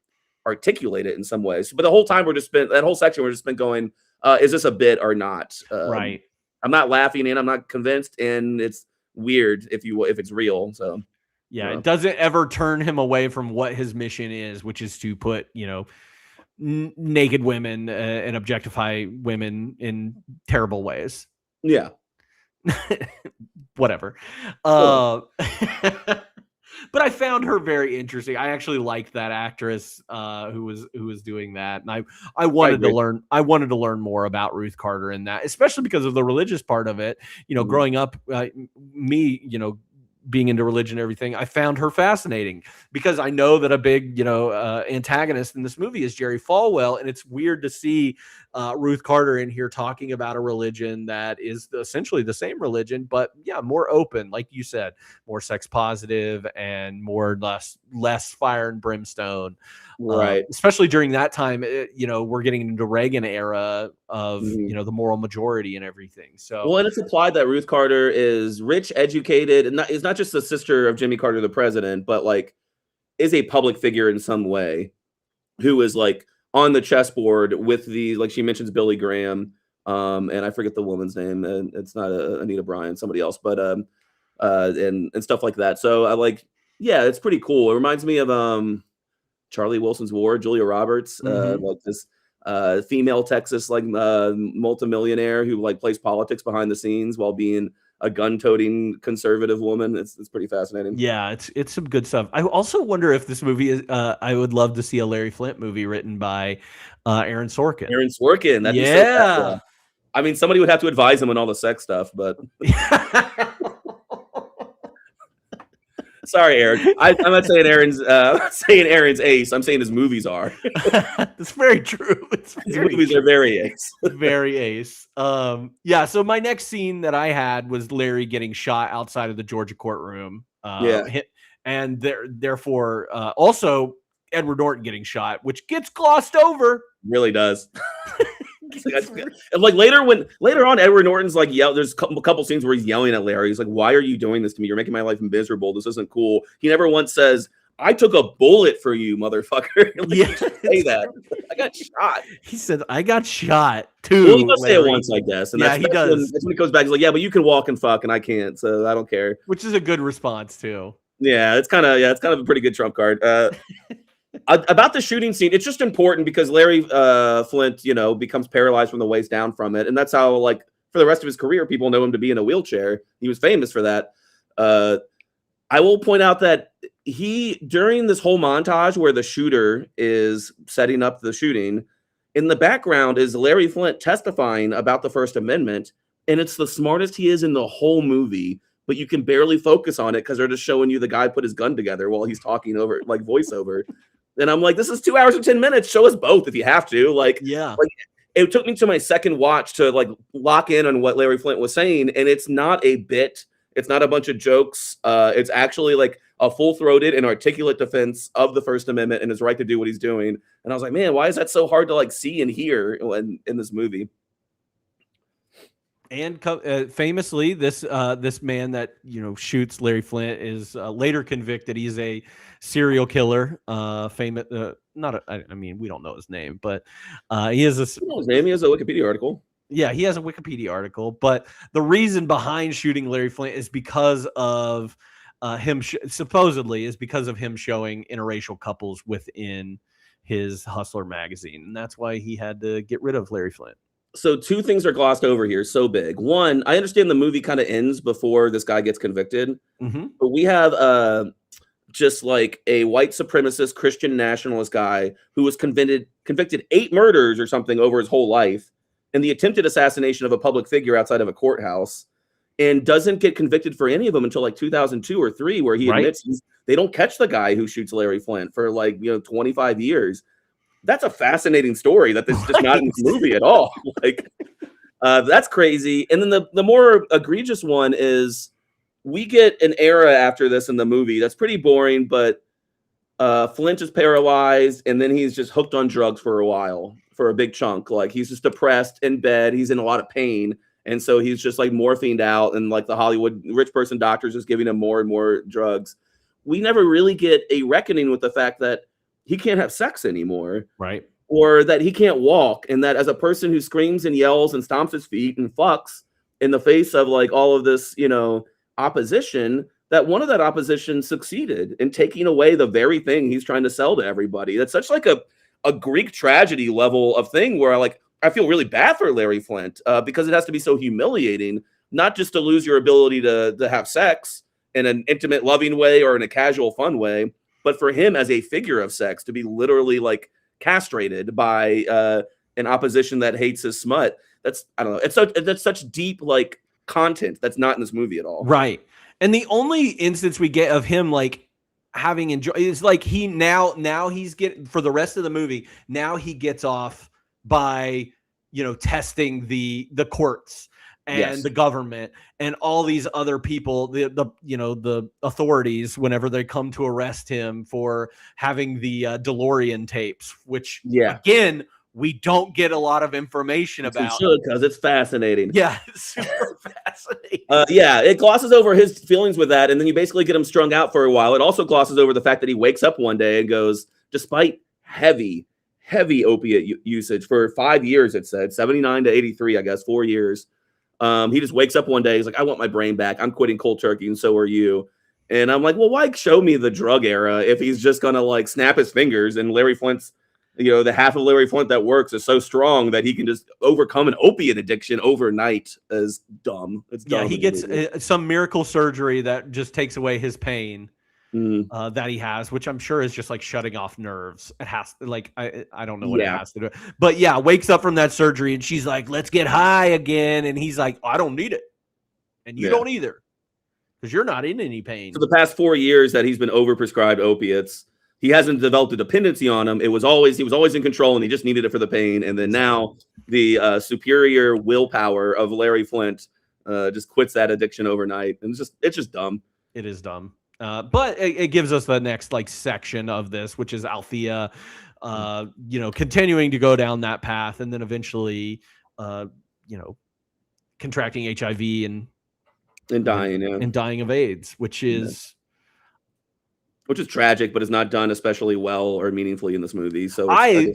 articulate it in some ways. But the whole time that whole section, we're just been going, is this a bit or not? right. I'm not laughing and I'm not convinced, and it's weird if it's real. So. Yeah, it doesn't ever turn him away from what his mission is, which is to put, naked women and objectify women in terrible ways. Yeah. Whatever. But I found her very interesting. I actually liked that actress who was doing that, and I wanted to learn. I wanted to learn more about Ruth Carter in that, especially because of the religious part of it. Growing up, being into religion and everything, I found her fascinating because I know that a big, antagonist in this movie is Jerry Falwell. And it's weird to see Ruth Carter in here talking about a religion that is essentially the same religion, but more open, like you said, more sex positive and less fire and brimstone. Right. Especially during that time, we're getting into Reagan era of, the moral majority and everything. So, well, and it's implied that Ruth Carter is rich, educated, and is not just the sister of Jimmy Carter, the president, but like is a public figure in some way who is like on the chessboard with like she mentions Billy Graham. And I forget the woman's name, and it's not Anita Bryant, somebody else, but, and stuff like that. So it's pretty cool. It reminds me of, Charlie Wilson's War, Julia Roberts, like this female Texas multimillionaire who like plays politics behind the scenes while being a gun-toting conservative woman. It's pretty fascinating. Yeah, it's some good stuff. I also wonder if this movie is. I would love to see a Larry Flynt movie written by Aaron Sorkin. Aaron Sorkin, that'd be so cool. I mean, somebody would have to advise him on all the sex stuff, but. Sorry, Aaron. I'm not saying Aaron's ace. I'm saying his movies are. That's very true. His movies are very ace. Very ace. So my next scene that I had was Larry getting shot outside of the Georgia courtroom. And therefore, also Edward Norton getting shot, which gets glossed over. Really does. Like later on, Edward Norton's like there's a couple scenes where he's yelling at Larry. He's like, "Why are you doing this to me? You're making my life miserable. This isn't cool." He never once says, "I took a bullet for you, motherfucker." Say that. I got shot. He said, "I got shot too." Well, he does say it once, I guess. And he does. That's when he goes back. He's like, "Yeah, but you can walk and fuck, and I can't, so I don't care." Which is a good response too. Yeah, it's kind of a pretty good trump card. About the shooting scene, it's just important because Larry Flynt, becomes paralyzed from the waist down from it. And that's how, like, for the rest of his career, people know him to be in a wheelchair. He was famous for that. I will point out that during this whole montage where the shooter is setting up the shooting, in the background is Larry Flynt testifying about the First Amendment. And it's the smartest he is in the whole movie, but you can barely focus on it because they're just showing you the guy put his gun together while he's talking over, like, voiceover. And I'm like, this is 2 hours and 10 minutes. Show us both if you have to. It took me to my second watch to like lock in on what Larry Flynt was saying. And it's not a bit. It's not a bunch of jokes. It's actually like a full-throated and articulate defense of the First Amendment and his right to do what he's doing. And I was like, man, why is that so hard to like see and hear in this movie? And famously, this man that shoots Larry Flynt is later convicted. He's a serial killer. Famous, we don't know his name, but he is his name. He has a Wikipedia article. Yeah, he has a Wikipedia article. But the reason behind shooting Larry Flynt is because of him. Supposedly, is because of him showing interracial couples within his Hustler magazine, and that's why he had to get rid of Larry Flynt. So two things are glossed over here. So big. One, I understand the movie kind of ends before this guy gets convicted, but we have just like a white supremacist Christian nationalist guy who was convicted 8 murders or something over his whole life and the attempted assassination of a public figure outside of a courthouse, and doesn't get convicted for any of them until like 2002 or 3, where he admits they don't catch the guy who shoots Larry Flynt for like 25 years. That's a fascinating story that this is just not in this movie at all. Like that's crazy. And then the more egregious one is we get an era after this in the movie that's pretty boring, but Flynt is paralyzed and then he's just hooked on drugs for a while, for a big chunk. Like he's just depressed in bed. He's in a lot of pain. And so he's just like morphined out, and like the Hollywood rich person doctors just giving him more and more drugs. We never really get a reckoning with the fact that he can't have sex anymore. Right. Or that he can't walk. And that as a person who screams and yells and stomps his feet and fucks in the face of like all of this, opposition, that one of that opposition succeeded in taking away the very thing he's trying to sell to everybody. That's such like a Greek tragedy level of thing where I feel really bad for Larry Flynt because it has to be so humiliating, not just to lose your ability to have sex in an intimate, loving way or in a casual, fun way, but for him as a figure of sex to be literally like castrated by an opposition that hates his smut. That's, I don't know. That's such deep like content that's not in this movie at all. Right. And the only instance we get of him like having enjoy is like he now he's getting, for the rest of the movie, now he gets off by testing the courts and the government and all these other people, the authorities, whenever they come to arrest him for having the DeLorean tapes, which again we don't get a lot of information about. Because it's fascinating. Yeah, it's super fascinating. It glosses over his feelings with that, and then you basically get him strung out for a while. It also glosses over the fact that he wakes up one day and goes, despite heavy opiate usage for 5 years, it said 79 to 83, I guess 4 years. He just wakes up one day. He's like, I want my brain back. I'm quitting cold turkey, and so are you. And I'm like, well, why show me the drug era if he's just gonna like snap his fingers? And Larry Flynt's, the half of Larry Flynt that works is so strong that he can just overcome an opiate addiction overnight. Is dumb. It's dumb. Yeah, he gets some miracle surgery that just takes away his pain. That he has, which I'm sure is just like shutting off nerves. It has to, like, I don't know what it has to do, but wakes up from that surgery and she's like, let's get high again. And he's like, I don't need it. And you don't either, because you're not in any pain. For the past 4 years that he's been overprescribed opiates, he hasn't developed a dependency on them. He was always in control and he just needed it for the pain. And then now the superior willpower of Larry Flynt just quits that addiction overnight. And it's just dumb. It is dumb. But it gives us the next like section of this, which is Althea, continuing to go down that path, and then eventually, contracting HIV and dying, and dying of AIDS, which is tragic, but is not done especially well or meaningfully in this movie. So I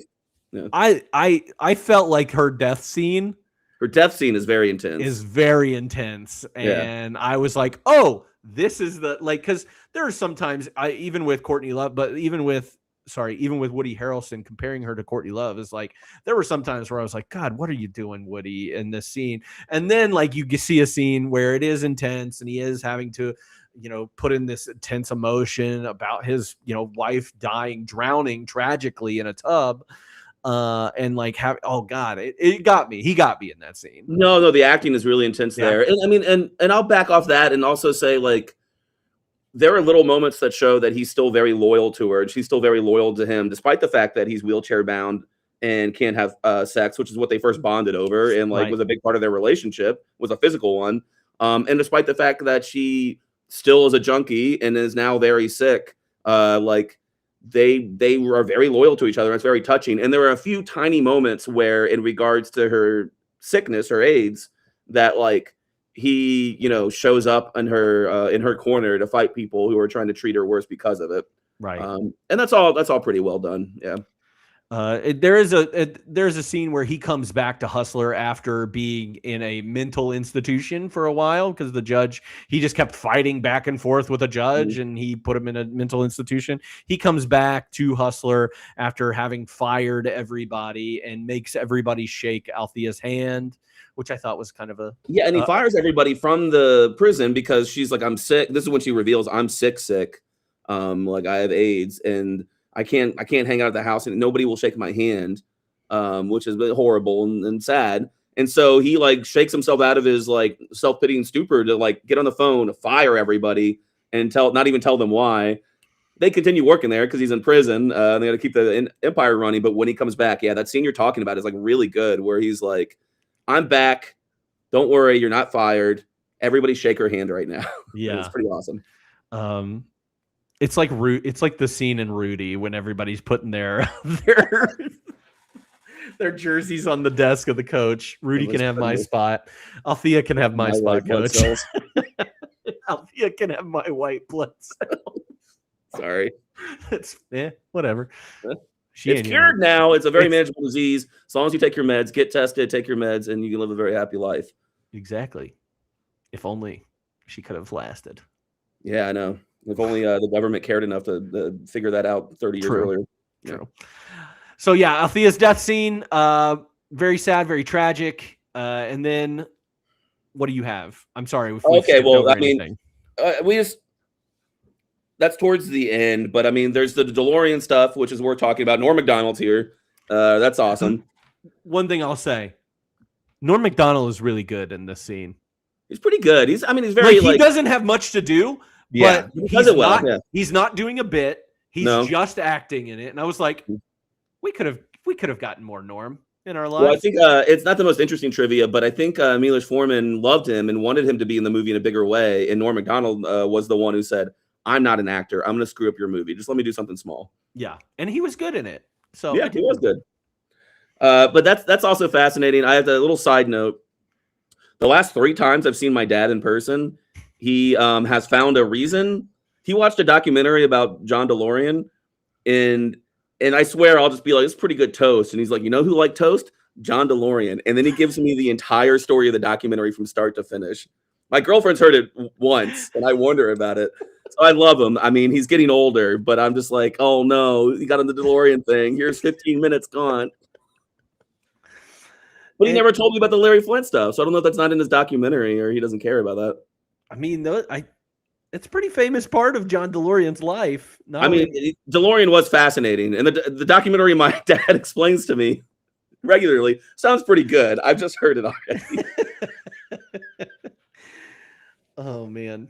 felt like her death scene. Her death scene is very intense. And I was like, oh, this is because there are sometimes even with Courtney Love, but even with Woody Harrelson, comparing her to Courtney Love is like, there were some times where I was like, God, what are you doing, Woody, in this scene? And then like you see a scene where it is intense and he is having to, put in this intense emotion about his, wife drowning tragically in a tub. And like oh God, it got me. He got me in that scene. No, the acting is really intense there. And I mean, and I'll back off that and also say like there are little moments that show that he's still very loyal to her and she's still very loyal to him, despite the fact that he's wheelchair bound and can't have sex, which is what they first bonded over and like was a big part of their relationship, was a physical one. And despite the fact that she still is a junkie and is now very sick, they are very loyal to each other. And it's very touching. And there are a few tiny moments where, in regards to her sickness, her AIDS, that like he, shows up in her corner to fight people who are trying to treat her worse because of it. Right. And that's all pretty well done. Yeah. There's a scene where he comes back to Hustler after being in a mental institution for a while because the judge, he just kept fighting back and forth with a judge and he put him in a mental institution. He comes back to Hustler after having fired everybody and makes everybody shake Althea's hand, which I thought was kind of a... Yeah, and he fires everybody from the prison because she's like, I'm sick. This is when she reveals, I'm sick. Like I have AIDS and I can't hang out at the house and nobody will shake my hand, which is horrible and sad. And so he like shakes himself out of his like self-pitying stupor to like get on the phone, fire everybody and not even tell them why. They continue working there because he's in prison. They got to keep the empire running. But when he comes back, yeah, that scene you're talking about is like really good where he's like, I'm back. Don't worry. You're not fired. Everybody shake her hand right now. Yeah. It's pretty awesome. It's like the scene in Rudy when everybody's putting their jerseys on the desk of the coach. Rudy can have my spot. Althea can have my spot, coach. Althea can have my white blood cells. Sorry. It's whatever. It's cured now. It's a very manageable disease. As long as you take your meds, get tested, take your meds, and you can live a very happy life. Exactly. If only she could have lasted. Yeah, I know. If only the government cared enough to figure that out 30 years earlier. True. So yeah, Althea's death scene, very sad, very tragic. And then what do you have? I'm sorry. Okay, well, I mean, that's towards the end, but I mean, there's the DeLorean stuff, which is worth talking about. Norm Macdonald's here. That's awesome. One thing I'll say, Norm Macdonald is really good in this scene. He's pretty good. He's very he doesn't have much to do. Yeah, but he's not doing a bit. He's just acting in it. And I was like, we could have gotten more Norm in our lives. Well, I think it's not the most interesting trivia, but I think Milos Forman loved him and wanted him to be in the movie in a bigger way. And Norm Macdonald was the one who said, I'm not an actor. I'm going to screw up your movie. Just let me do something small. Yeah. And he was good in it. So yeah, he was good. But that's also fascinating. I have a little side note. The last 3 times I've seen my dad in person, he has found a reason. He watched a documentary about John DeLorean, and I swear I'll just be like, it's pretty good toast. And he's like, you know who liked toast? John DeLorean. And then he gives me the entire story of the documentary from start to finish. My girlfriend's heard it once, and I warned her about it. So I love him. I mean, he's getting older, but I'm just like, oh no, he got on the DeLorean thing. Here's 15 minutes gone. But he never told me about the Larry Flynt stuff, so I don't know if that's not in his documentary or he doesn't care about that. I mean, it's a pretty famous part of John DeLorean's life. DeLorean was fascinating, and the documentary my dad explains to me regularly sounds pretty good. I've just heard it already. Oh man.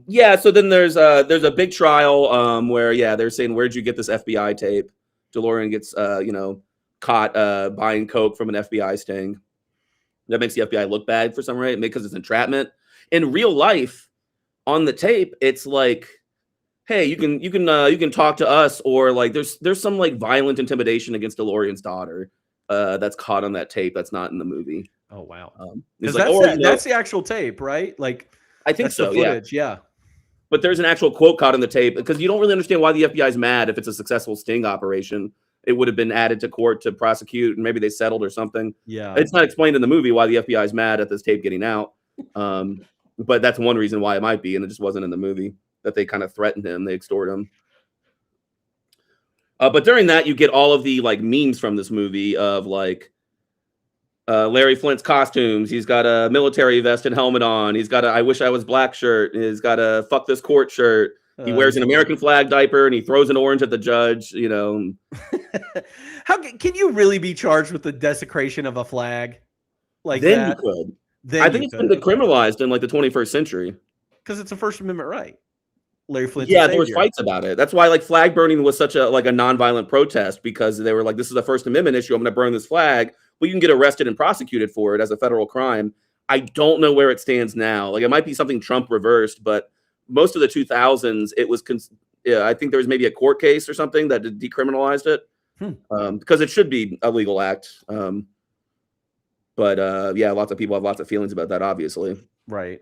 Yeah. So then there's a big trial where they're saying, where'd you get this FBI tape? DeLorean gets caught buying coke from an FBI sting. That makes the FBI look bad for some reason because it's entrapment. In real life, on the tape, it's like, hey, you can talk to us, or like there's some like violent intimidation against DeLorean's daughter that's caught on that tape that's not in the movie. Oh wow. Like, that's the actual tape, right? Like I think so. Footage, yeah. But there's an actual quote caught in the tape because you don't really understand why the FBI is mad if it's a successful sting operation. It would have been added to court to prosecute, and maybe they settled or something. Yeah, it's not explained in the movie why the FBI is mad at this tape getting out. But that's one reason why it might be, and it just wasn't in the movie that they kind of threatened him, they extort him. But during that, you get all of the like memes from this movie of like Larry Flynt's costumes. He's got a military vest and helmet on. He's got a "I wish I was black" shirt. He's got a "fuck this court" shirt. He wears an American flag diaper and he throws an orange at the judge. How can you really be charged with the desecration of a flag like then that? You could. I think it's been decriminalized in like the 21st century because it's a First Amendment right. Larry Flynt. Yeah, there was fights about it. That's why like flag burning was such a nonviolent protest, because they were like, this is a First Amendment issue. I'm going to burn this flag. Well, you can get arrested and prosecuted for it as a federal crime. I don't know where it stands now. Like it might be something Trump reversed, but most of the 2000s, it was. I think there was maybe a court case or something that decriminalized it because it should be a legal act. But lots of people have lots of feelings about that, obviously. Right.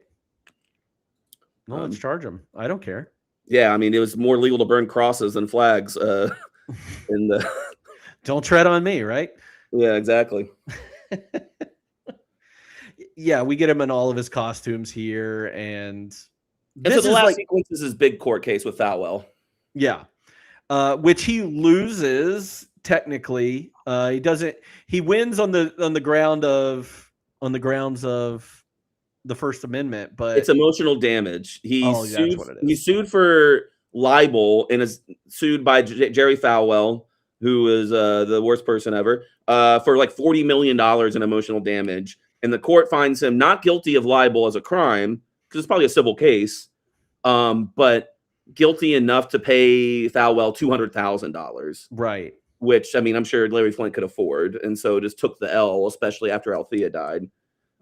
No, let's charge them. I don't care. Yeah, I mean, it was more legal to burn crosses than flags in the Don't tread on me, right? Yeah, exactly. Yeah, we get him in all of his costumes here, and And this so the is last like, sequence is his big court case with Falwell. yeah, which he loses technically. He doesn't. He wins on the grounds of the First Amendment, but It's emotional damage. that's what it is. He sued for libel and is sued by Jerry Falwell, who is the worst person ever, for like $40 million in emotional damage. And the court finds him not guilty of libel as a crime, because it's probably a civil case, but guilty enough to pay Falwell $200,000. Right. Which, I mean, I'm sure Larry Flynt could afford. And so just took the L, especially after Althea died.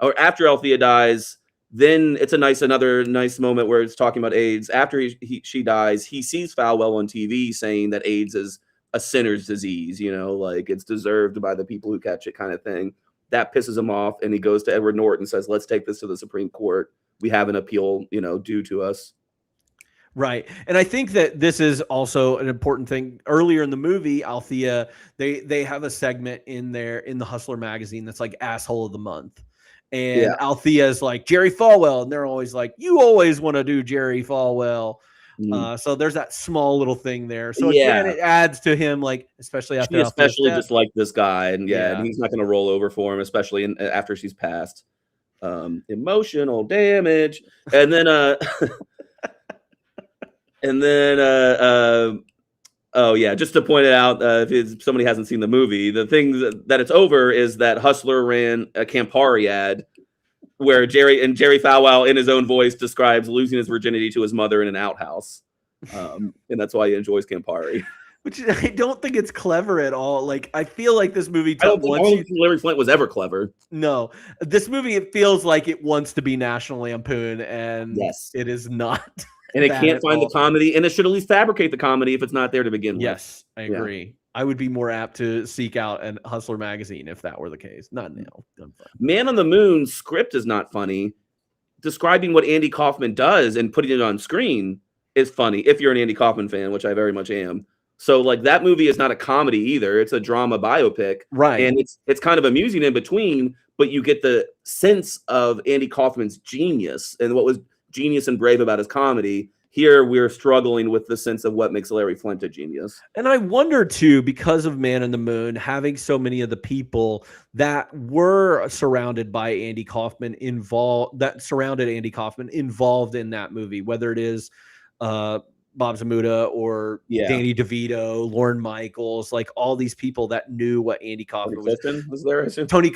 Or after Althea dies, then it's another nice moment where it's talking about AIDS. After she dies, he sees Falwell on TV saying that AIDS is a sinner's disease, like it's deserved by the people who catch it, kind of thing. That pisses him off, and he goes to Edward Norton and says, let's take this to the Supreme Court. We have an appeal, due to us. Right. And I think that this is also an important thing. Earlier in the movie, Althea, they have a segment in the Hustler magazine that's like Asshole of the Month. And Althea is like, Jerry Falwell. And they're always like, you always want to do Jerry Falwell. So there's that small little thing there. So again, it adds to him, like, especially after just like this guy. And and he's not going to roll over for him, especially after she's passed. Emotional damage. And then, just to point it out, if somebody hasn't seen the movie, the thing that it's over is that Hustler ran a Campari ad where Jerry Falwell in his own voice describes losing his virginity to his mother in an outhouse. And that's why he enjoys Campari. Which I don't think it's clever at all. Like, I feel like this movie I don't think Larry Flynt was ever clever. No. This movie, it feels like it wants to be National Lampoon, and it is not. And it can't find the comedy, and it should at least fabricate the comedy if it's not there to begin with. Yes, I agree. Yeah. I would be more apt to seek out an Hustler magazine if that were the case. Not now. Man on the Moon's script is not funny. Describing what Andy Kaufman does and putting it on screen is funny if you're an Andy Kaufman fan, which I very much am. So, like, that movie is not a comedy either. It's a drama biopic. Right. And it's kind of amusing in between, but you get the sense of Andy Kaufman's genius and what was genius and brave about his comedy. Here we're struggling with the sense of what makes Larry Flynt a genius. And I wonder too, because of Man on the Moon, having so many of the people that were surrounded by Andy Kaufman involved in that movie, whether it is Bob Zmuda or Danny DeVito, Lorne Michaels, like all these people that knew what Andy Kaufman was there. Tony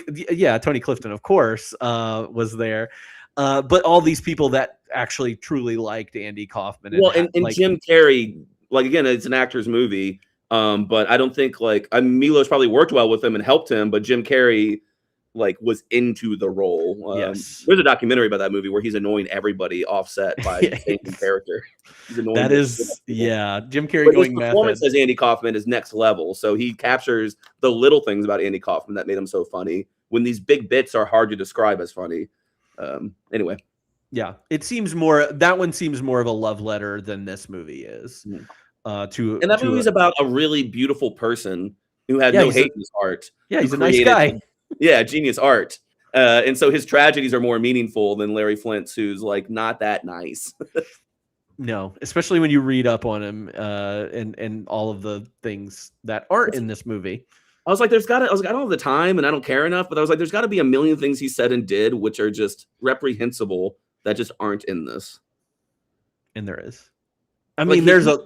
Clifton, of course, was there. But all these people that actually truly liked Andy Kaufman. And Jim Carrey, like, again, it's an actor's movie. But I don't think Milos probably worked well with him and helped him, but Jim Carrey was into the role. Yes. There's a documentary about that movie where he's annoying everybody offset by the same character. Jim Carrey going method. Performance as Andy Kaufman is next level. So he captures the little things about Andy Kaufman that made him so funny when these big bits are hard to describe as funny. Anyway. Yeah, that one seems more of a love letter than this movie is. And that movie's about a really beautiful person who had no hate in his heart. Yeah, he's a nice guy. Yeah, genius art. And so his tragedies are more meaningful than Larry Flint's, who's not that nice. No, especially when you read up on him and all of the things that aren't in this movie. I was like, I don't have the time and I don't care enough, but I was like, there's got to be a million things he said and did which are just reprehensible that just aren't in this. And there is. I mean, there's a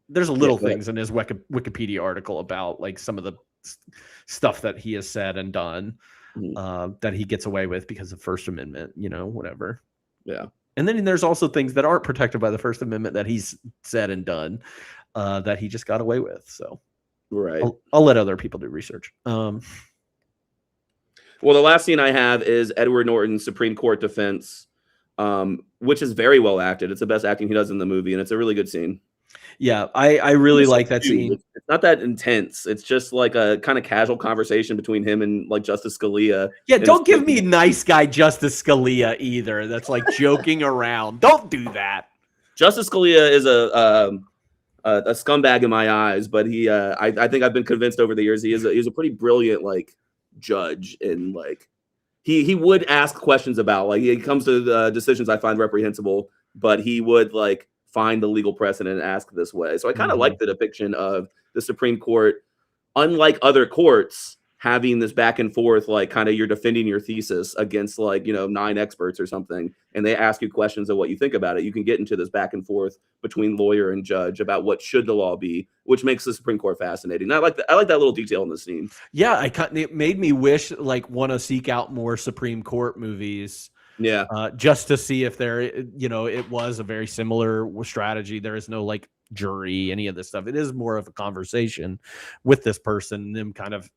little things in his Wikipedia article about some of the stuff that he has said and done that he gets away with because of First Amendment, whatever. Yeah. And then there's also things that aren't protected by the First Amendment that he's said and done that he just got away with. So. Right. I'll let other people do research. Well, the last scene I have is Edward Norton's Supreme Court defense, which is very well acted. It's the best acting he does in the movie, and it's a really good scene. Yeah, I really like that scene. It's not that intense. It's just like a kind of casual conversation between him and Justice Scalia. Yeah, don't give me nice guy Justice Scalia either. That's joking around. Don't do that. Justice Scalia is a scumbag in my eyes, but I think I've been convinced over the years he's a pretty brilliant like judge, and like he would ask questions about, like, he comes to decisions I find reprehensible, but he would like find the legal precedent and ask this way. So I kind of like the depiction of the Supreme Court, unlike other courts, having this back and forth, like kind of you're defending your thesis against like, 9 experts or something, and they ask you questions of what you think about it. You can get into this back and forth between lawyer and judge about what should the law be, which makes the Supreme Court fascinating. I like that little detail in the scene. Yeah, it made me wish, like, want to seek out more Supreme Court movies. Yeah. Just to see if there, it was a very similar strategy. There is no like jury, any of this stuff. It is more of a conversation with this person, them kind of,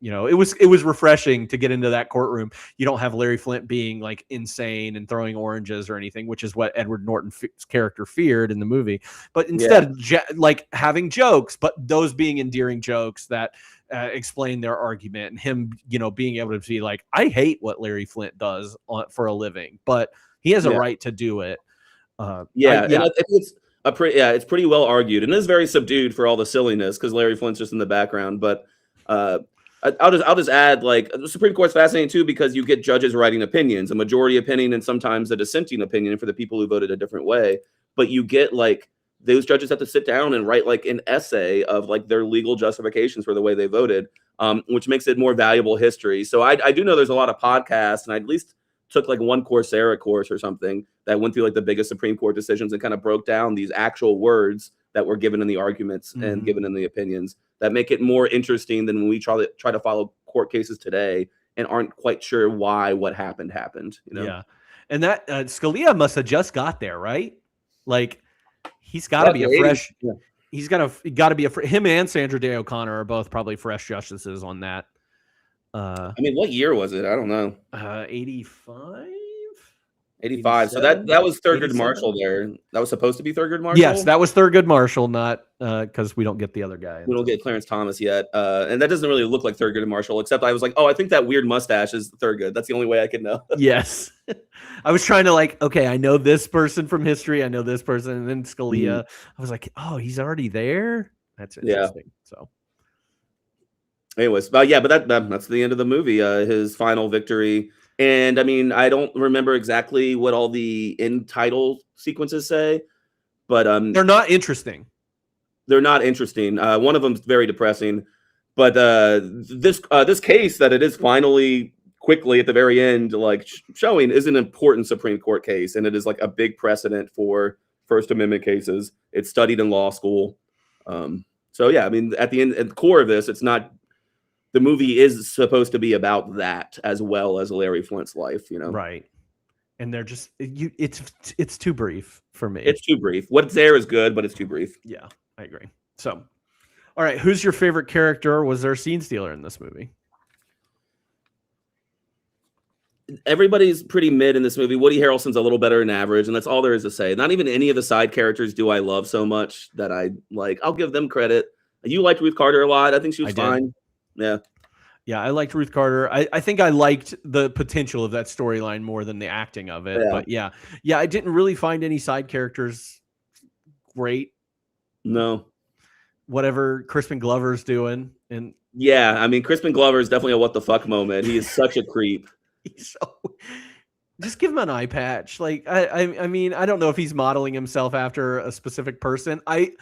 it was refreshing to get into that courtroom. You don't have Larry Flynt being like insane and throwing oranges or anything, which is what Edward Norton's character feared in the movie. But instead, like having jokes, but those being endearing jokes that explain their argument, and him, being able to be like, I hate what Larry Flynt does for a living, but he has a right to do it. And I think it's pretty well argued, and it's very subdued for all the silliness because Larry Flint's just in the background. But I'll just add, like, the Supreme Court's fascinating too because you get judges writing opinions, a majority opinion and sometimes a dissenting opinion for the people who voted a different way. But you get like those judges have to sit down and write like an essay of like their legal justifications for the way they voted, which makes it more valuable history. So I do know there's a lot of podcasts, and I at least took like one Coursera course or something that went through like the biggest Supreme Court decisions and kind of broke down these actual words that were given in the arguments and given in the opinions, that make it more interesting than when we try to follow court cases today and aren't quite sure why what happened. Yeah, and that Scalia must have just got there, right? Like, he's got to be a fresh. Yeah. He's got to be him and Sandra Day O'Connor are both probably fresh justices on that. I mean, what year was it? I don't know. 85. 85. So that was Thurgood Marshall there. That was supposed to be Thurgood Marshall? Yes, that was Thurgood Marshall, not because we don't get the other guy. We don't get Clarence Thomas yet. And that doesn't really look like Thurgood Marshall, except I was like, oh, I think that weird mustache is Thurgood. That's the only way I could know. Yes. I was trying to like, okay, I know this person from history. I know this person. And then Scalia, I was like, oh, he's already there? That's interesting. Yeah. So. Anyways, but that's the end of the movie. His final victory. And I mean, I don't remember exactly what all the end title sequences say, but they're not interesting. They're not interesting. One of them's very depressing, but this case that it is finally quickly at the very end, like showing, is an important Supreme Court case, and it is like a big precedent for First Amendment cases. It's studied in law school. So yeah, I mean, at the end, at the core of this, it's not. The movie is supposed to be about that as well as Larry Flynt's life, Right. And they're just it's too brief for me. It's too brief. What's there is good, but it's too brief. Yeah, I agree. So, all right, who's your favorite character? Was there a scene stealer in this movie? Everybody's pretty mid in this movie. Woody Harrelson's a little better than average, and that's all there is to say. Not even any of the side characters do I love so much that I like. I'll give them credit. You liked Ruth Carter a lot. I think she was fine. Yeah. Yeah, I liked Ruth Carter. I think I liked the potential of that storyline more than the acting of it. Yeah. But yeah, I didn't really find any side characters great. No. Whatever Crispin Glover's doing. And yeah, I mean, Crispin Glover is definitely a what the fuck moment. He is such a creep. He's so... Just give him an eye patch. Like, I mean, I don't know if he's modeling himself after a specific person. I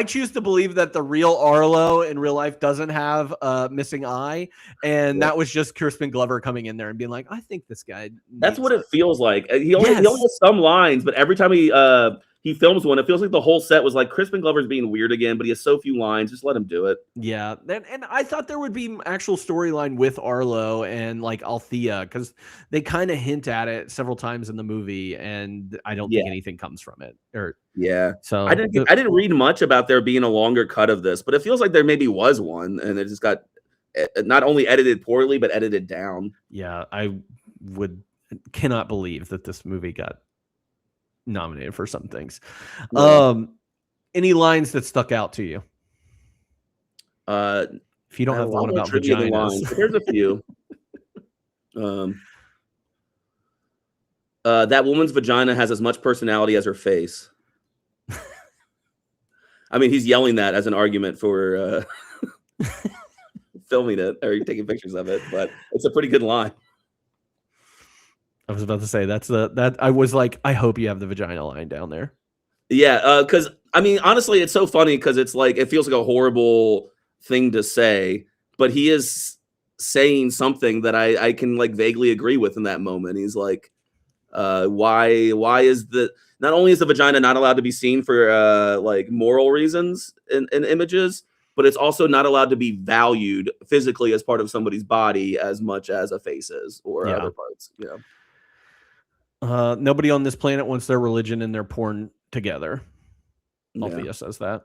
choose to believe that the real Arlo in real life doesn't have a missing eye, and that was just Crispin Glover coming in there and being like, I think this guy. That's what it feels like. He only has some lines, but every time he films one, it feels like the whole set was like, Crispin Glover's being weird again, but he has so few lines. Just let him do it. Yeah. And I thought there would be actual storyline with Arlo and like Althea, because they kind of hint at it several times in the movie, and I don't think anything comes from it. So I didn't read much about there being a longer cut of this, but it feels like there maybe was one, and it just got not only edited poorly, but edited down. Yeah. I cannot believe that this movie got nominated for some things. Any lines that stuck out to you? If you don't have the one about vaginas, there's a few. That woman's vagina has as much personality as her face. I mean, he's yelling that as an argument for filming it or taking pictures of it, but it's a pretty good line. I was about to say that I was like, I hope you have the vagina line down there. Yeah, because I mean, honestly, it's so funny because it's like it feels like a horrible thing to say, but he is saying something that I can like vaguely agree with in that moment. He's like, why is not only is the vagina not allowed to be seen for like moral reasons in images, but it's also not allowed to be valued physically as part of somebody's body as much as a face is or other parts. You know, nobody on this planet wants their religion and their porn together. Althea says that,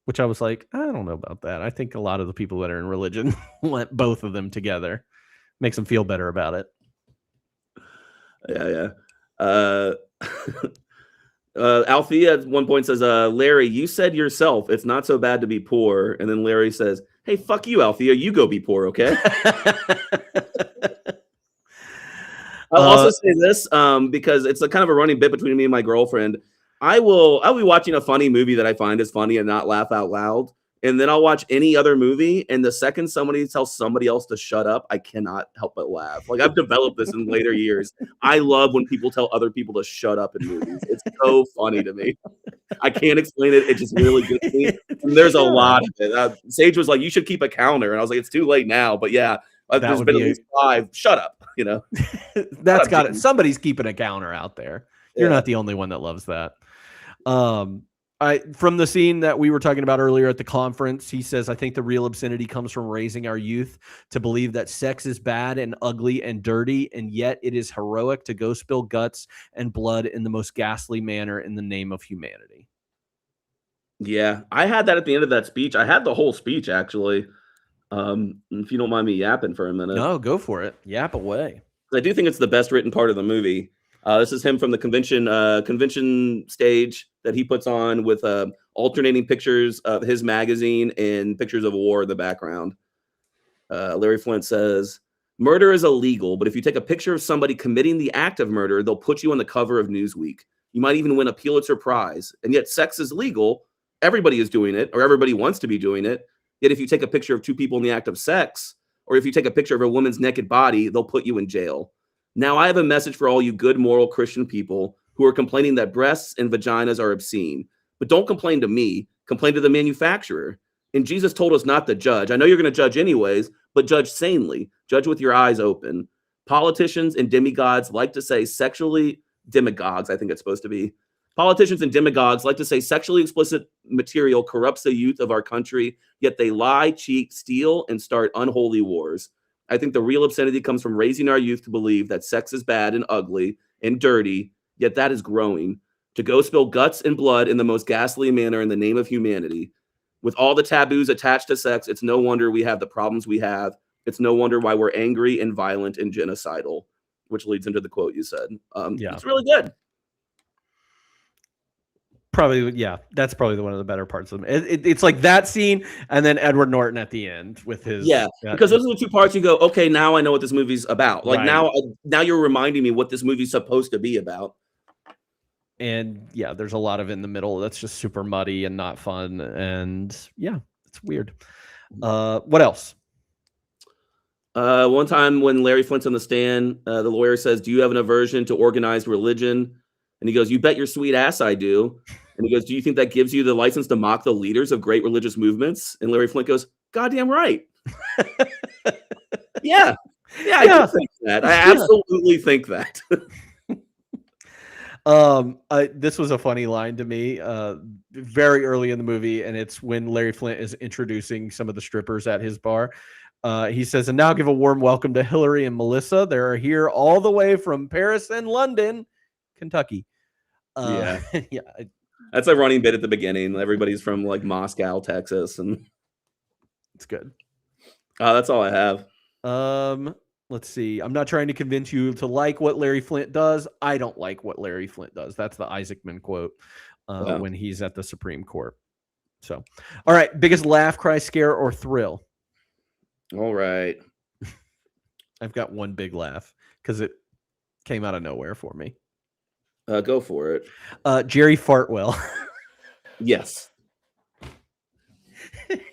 which I was like, I don't know about that. I think a lot of the people that are in religion want both of them together. Makes them feel better about it. Yeah. Althea at one point says, Larry, you said yourself it's not so bad to be poor. And then Larry says, hey, fuck you, Althea. You go be poor, okay? I'll also say this because it's a kind of a running bit between me and my girlfriend. I'll be watching a funny movie that I find is funny and not laugh out loud. And then I'll watch any other movie. And the second somebody tells somebody else to shut up, I cannot help but laugh. Like I've developed this in later years. I love when people tell other people to shut up in movies. It's so funny to me. I can't explain it. It just really gets me. And there's a lot of it. Sage was like, you should keep a counter. And I was like, it's too late now. But yeah, there's been at least 5. Shut up, you know. That's got it. Somebody's keeping a counter out there. You're not the only one that loves that. From the scene that we were talking about earlier at the conference, he says, I think the real obscenity comes from raising our youth to believe that sex is bad and ugly and dirty, and yet it is heroic to go spill guts and blood in the most ghastly manner in the name of humanity. Yeah, I had that at the end of that speech. I had the whole speech, actually. If you don't mind me yapping for a minute. No, go for it. Yap away. I do think it's the best written part of the movie. This is him from the convention stage that he puts on with alternating pictures of his magazine and pictures of war in the background. Larry Flynt says, murder is illegal, but if you take a picture of somebody committing the act of murder, they'll put you on the cover of Newsweek. You might even win a Pulitzer Prize. And yet sex is legal. Everybody is doing it, or everybody wants to be doing it. Yet if you take a picture of 2 people in the act of sex, or if you take a picture of a woman's naked body, they'll put you in jail. Now I have a message for all you good, moral Christian people who are complaining that breasts and vaginas are obscene. But don't complain to me. Complain to the manufacturer. And Jesus told us not to judge. I know you're going to judge anyways, but judge sanely. Judge with your eyes open. Politicians and demigods like to say demagogues, I think it's supposed to be. Politicians and demagogues like to say sexually explicit material corrupts the youth of our country, yet they lie, cheat, steal, and start unholy wars. I think the real obscenity comes from raising our youth to believe that sex is bad and ugly and dirty, yet that is growing. To go spill guts and blood in the most ghastly manner in the name of humanity. With all the taboos attached to sex, it's no wonder we have the problems we have. It's no wonder why we're angry and violent and genocidal, which leads into the quote you said. It's really good. Probably, yeah. That's probably one of the better parts of them. It's like that scene, and then Edward Norton at the end with his because those are the 2 parts you go, okay, now I know what this movie's about. Like now you're reminding me what this movie's supposed to be about. And yeah, there's a lot of in the middle that's just super muddy and not fun, and yeah, it's weird. What else? One time when Larry Flynt's on the stand, the lawyer says, "Do you have an aversion to organized religion?" And he goes, "You bet your sweet ass I do." And he goes, "Do you think that gives you the license to mock the leaders of great religious movements?" And Larry Flynt goes, "Goddamn right." Yeah, I do think that. I absolutely think that. This was a funny line to me very early in the movie, and it's when Larry Flynt is introducing some of the strippers at his bar. He says, "And now give a warm welcome to Hillary and Melissa. They're here all the way from Paris and London, Kentucky." Yeah. That's a running bit at the beginning. Everybody's from like Moscow, Texas, and it's good. That's all I have. Let's see. I'm not trying to convince you to like what Larry Flynt does. I don't like what Larry Flynt does. That's the Isaacman quote when he's at the Supreme Court. So, all right. Biggest laugh, cry, scare, or thrill? All right. I've got one big laugh because it came out of nowhere for me. Go for it. Jerry Fartwell. Yes.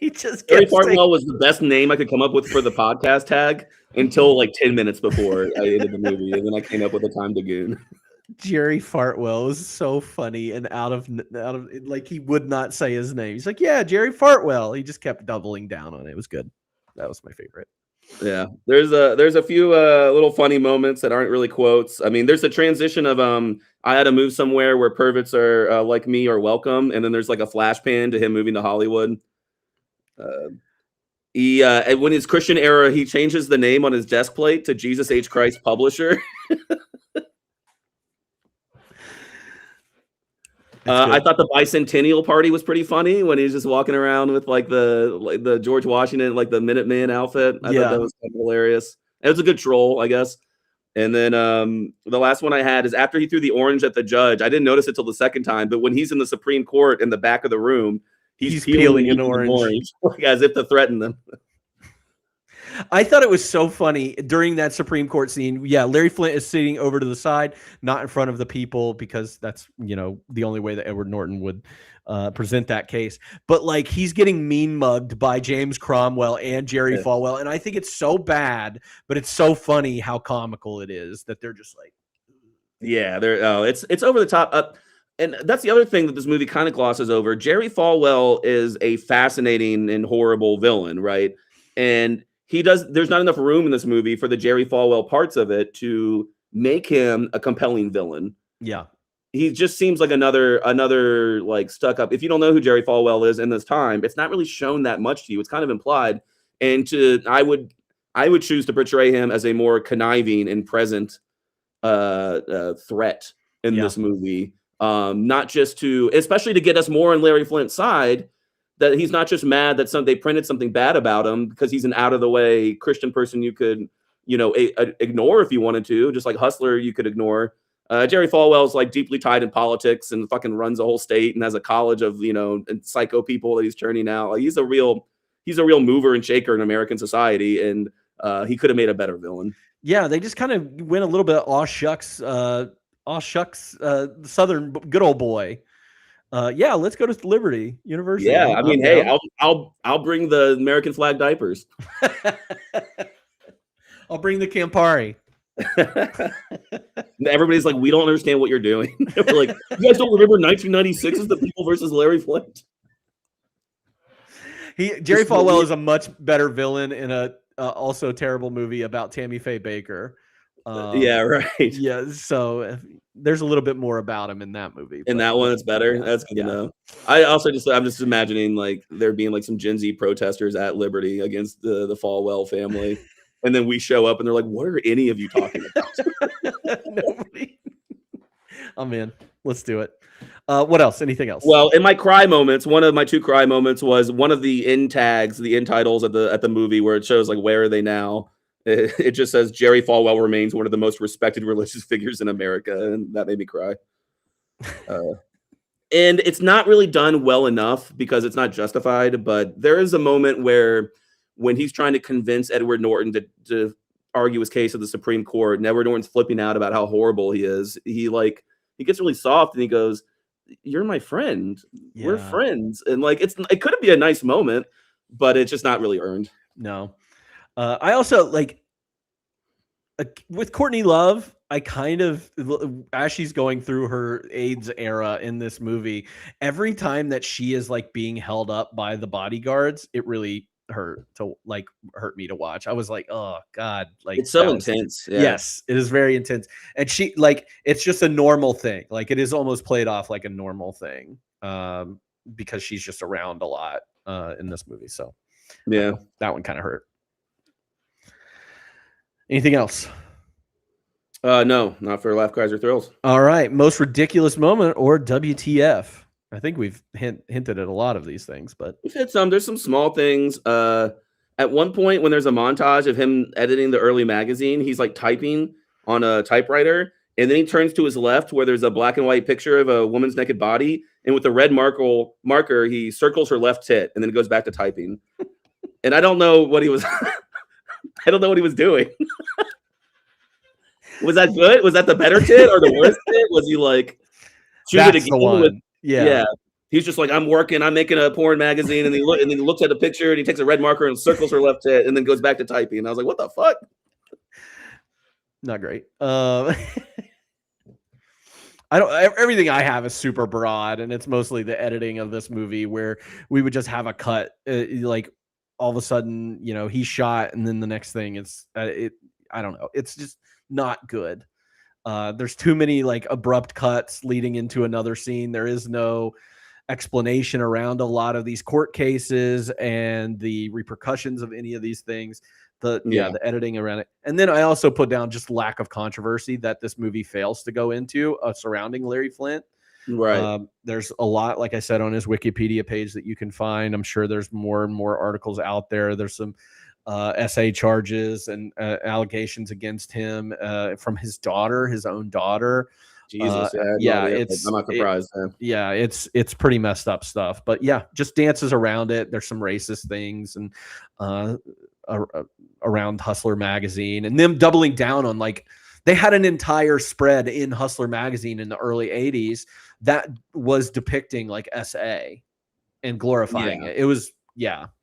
He just Jerry kept saying, Fartwell was the best name I could come up with for the podcast tag until like 10 minutes before I ended the movie, and then I came up with the time to goon. Jerry Fartwell was so funny and out of like he would not say his name. He's like, yeah, Jerry Fartwell. He just kept doubling down on it. It was good. That was my favorite. Yeah, there's a few little funny moments that aren't really quotes. I mean, there's a transition of I had to move somewhere where perverts are like me are welcome, and then there's like a flash pan to him moving to Hollywood. He when his Christian era, he changes the name on his desk plate to Jesus H. Christ Publisher. I thought the bicentennial party was pretty funny when he was just walking around with like the George Washington, like the Minuteman outfit. I thought that was kind of hilarious. It was a good troll, I guess. And then the last one I had is after he threw the orange at the judge. I didn't notice it till the second time, but when he's in the Supreme Court in the back of the room, he's peeling an orange like, as if to threaten them. I thought it was so funny during that Supreme Court scene. Yeah, Larry Flynt is sitting over to the side, not in front of the people, because that's, the only way that Edward Norton would present that case. But like he's getting mean mugged by James Cromwell and Jerry Falwell. And I think it's so bad, but it's so funny how comical it is that they're just like, yeah, it's over the top. And that's the other thing that this movie kind of glosses over. Jerry Falwell is a fascinating and horrible villain, right? And there's not enough room in this movie for the Jerry Falwell parts of it to make him a compelling villain. Yeah. He just seems like another like stuck up. If you don't know who Jerry Falwell is in this time, it's not really shown that much to you. It's kind of implied. And I would choose to portray him as a more conniving and present threat in this movie. Not just especially to get us more on Larry Flint's side, that he's not just mad that they printed something bad about him because he's an out of the way Christian person you could, ignore if you wanted to, just like Hustler you could ignore. Jerry Falwell's like deeply tied in politics and fucking runs a whole state and has a college of, and psycho people that he's churning out. Like he's a real mover and shaker in American society, and he could have made a better villain. Yeah, they just kind of went a little bit aw shucks, Southern good old boy. Yeah, let's go to Liberty University. Yeah, I mean, hey, I'll bring the American flag diapers. I'll bring the Campari. Everybody's like, we don't understand what you're doing. We're like, you guys don't remember 1996 is the People versus Larry Flint? Jerry Falwell is a much better villain in a also terrible movie about Tammy Faye Baker. Yeah, right. Yeah, so there's a little bit more about him in that movie. In that one, it's better. That's good to know. I'm just imagining like there being like some Gen Z protesters at Liberty against the Falwell family, and then we show up and they're like, "What are any of you talking about?" Nobody. I'm in. Let's do it. What else? Anything else? Well, in my cry moments, one of my two cry moments was one of the end tags, the end titles at the movie where it shows like where are they now. It just says Jerry Falwell remains one of the most respected religious figures in America, and that made me cry. And it's not really done well enough because it's not justified, but there is a moment where when he's trying to convince Edward Norton to argue his case at the Supreme Court, and Edward Norton's flipping out about how horrible he is, he gets really soft and he goes, "You're my friend. Yeah. We're friends." And like it could be a nice moment, but it's just not really earned. No. I also like with Courtney Love, I kind of, as she's going through her AIDS era in this movie, every time that she is like being held up by the bodyguards, it really hurt me to watch. I was like, oh God, like it's so intense. Yeah. Yes, it is very intense. And she it's just a normal thing. Like it is almost played off like a normal thing because she's just around a lot in this movie. So yeah, that one kind of hurt. Anything else? No, not for Laugh, Cries, or Thrills. All right. Most ridiculous moment or WTF? I think we've hinted at a lot of these things, but we've hit some. There's some small things. At one point when there's a montage of him editing the early magazine, he's like typing on a typewriter, and then he turns to his left where there's a black and white picture of a woman's naked body, and with the red marker, he circles her left tit, and then goes back to typing. And I don't know what he was I don't know what he was doing. Was that good? Was that the better tit or the worst tit? Was he like choose it again? Yeah. He's just like, I'm working, I'm making a porn magazine, and and he looks at the picture and he takes a red marker and circles her left tit and then goes back to typing. And I was like, what the fuck? Not great. I don't. Everything I have is super broad, and it's mostly the editing of this movie where we would just have a cut, like all of a sudden, he's shot, and then the next thing it's I don't know. It's just not good. There's too many like abrupt cuts leading into another scene. There is no explanation around a lot of these court cases and the repercussions of any of these things. The editing around it. And then I also put down just lack of controversy that this movie fails to go into surrounding Larry Flynt. Right. There's a lot, like I said, on his Wikipedia page that you can find. I'm sure there's more and more articles out there. There's some essay charges and allegations against him from his own daughter. Jesus, I'm not surprised. It's pretty messed up stuff. But yeah, just dances around it. There's some racist things and around Hustler magazine, and them doubling down on like they had an entire spread in Hustler magazine in the early 80s that was depicting like SA and glorifying it. It was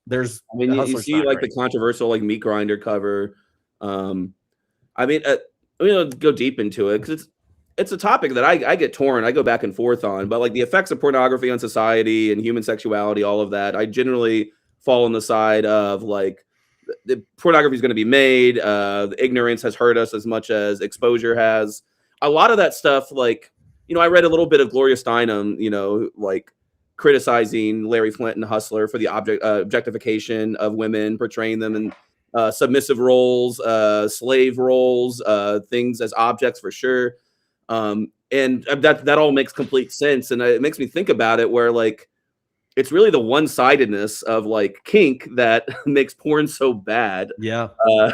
there's you see like the controversial like meat grinder cover. Go deep into it because it's a topic that I get torn. I go back and forth on, but like the effects of pornography on society and human sexuality, all of that, I generally fall on the side of like the pornography is going to be made. The ignorance has hurt us as much as exposure has. A lot of that stuff, like, I read a little bit of Gloria Steinem, like criticizing Larry Flynt and Hustler for the objectification of women, portraying them in submissive roles, slave roles, things as objects for sure. And that all makes complete sense. And it makes me think about it where like, it's really the one-sidedness of like kink that makes porn so bad. Yeah.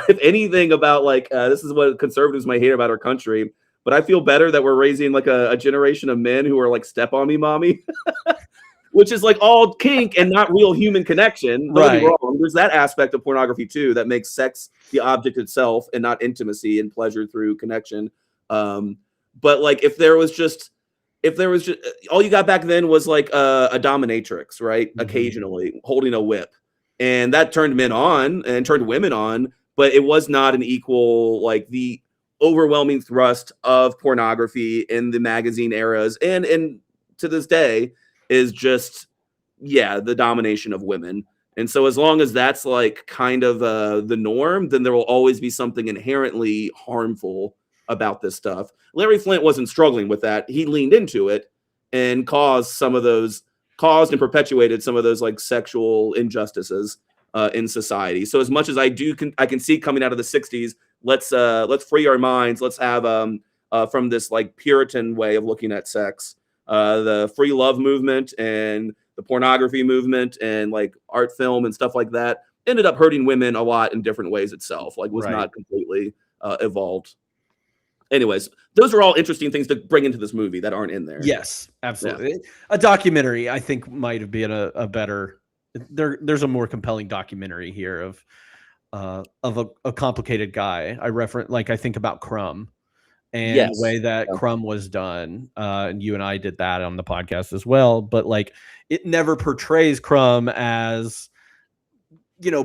If anything about like, this is what conservatives might hate about our country, but I feel better that we're raising like a generation of men who are like step on me, mommy, which is like all kink and not real human connection. Don't get me wrong. There's that aspect of pornography too, that makes sex the object itself and not intimacy and pleasure through connection. But like, if there was just all you got back then was like a dominatrix, right? Mm-hmm. Occasionally holding a whip, and that turned men on and turned women on, but it was not an equal, like the overwhelming thrust of pornography in the magazine eras. And to this day is just, the domination of women. And so as long as that's like kind of the norm, then there will always be something inherently harmful about this stuff. Larry Flynt wasn't struggling with that. He leaned into it and caused and perpetuated some of those like sexual injustices in society. So as much as I can see coming out of the 60s, let's free our minds. Let's have from this like Puritan way of looking at sex, the free love movement and the pornography movement and like art film and stuff like that ended up hurting women a lot in different ways itself. Like was not completely evolved. Anyways, those are all interesting things to bring into this movie that aren't in there. Yes, absolutely. Yeah. A documentary, I think, might have been a better. There's a more compelling documentary here of a complicated guy. I think about Crumb and the way that Crumb was done. And you and I did that on the podcast as well. But like, it never portrays Crumb as,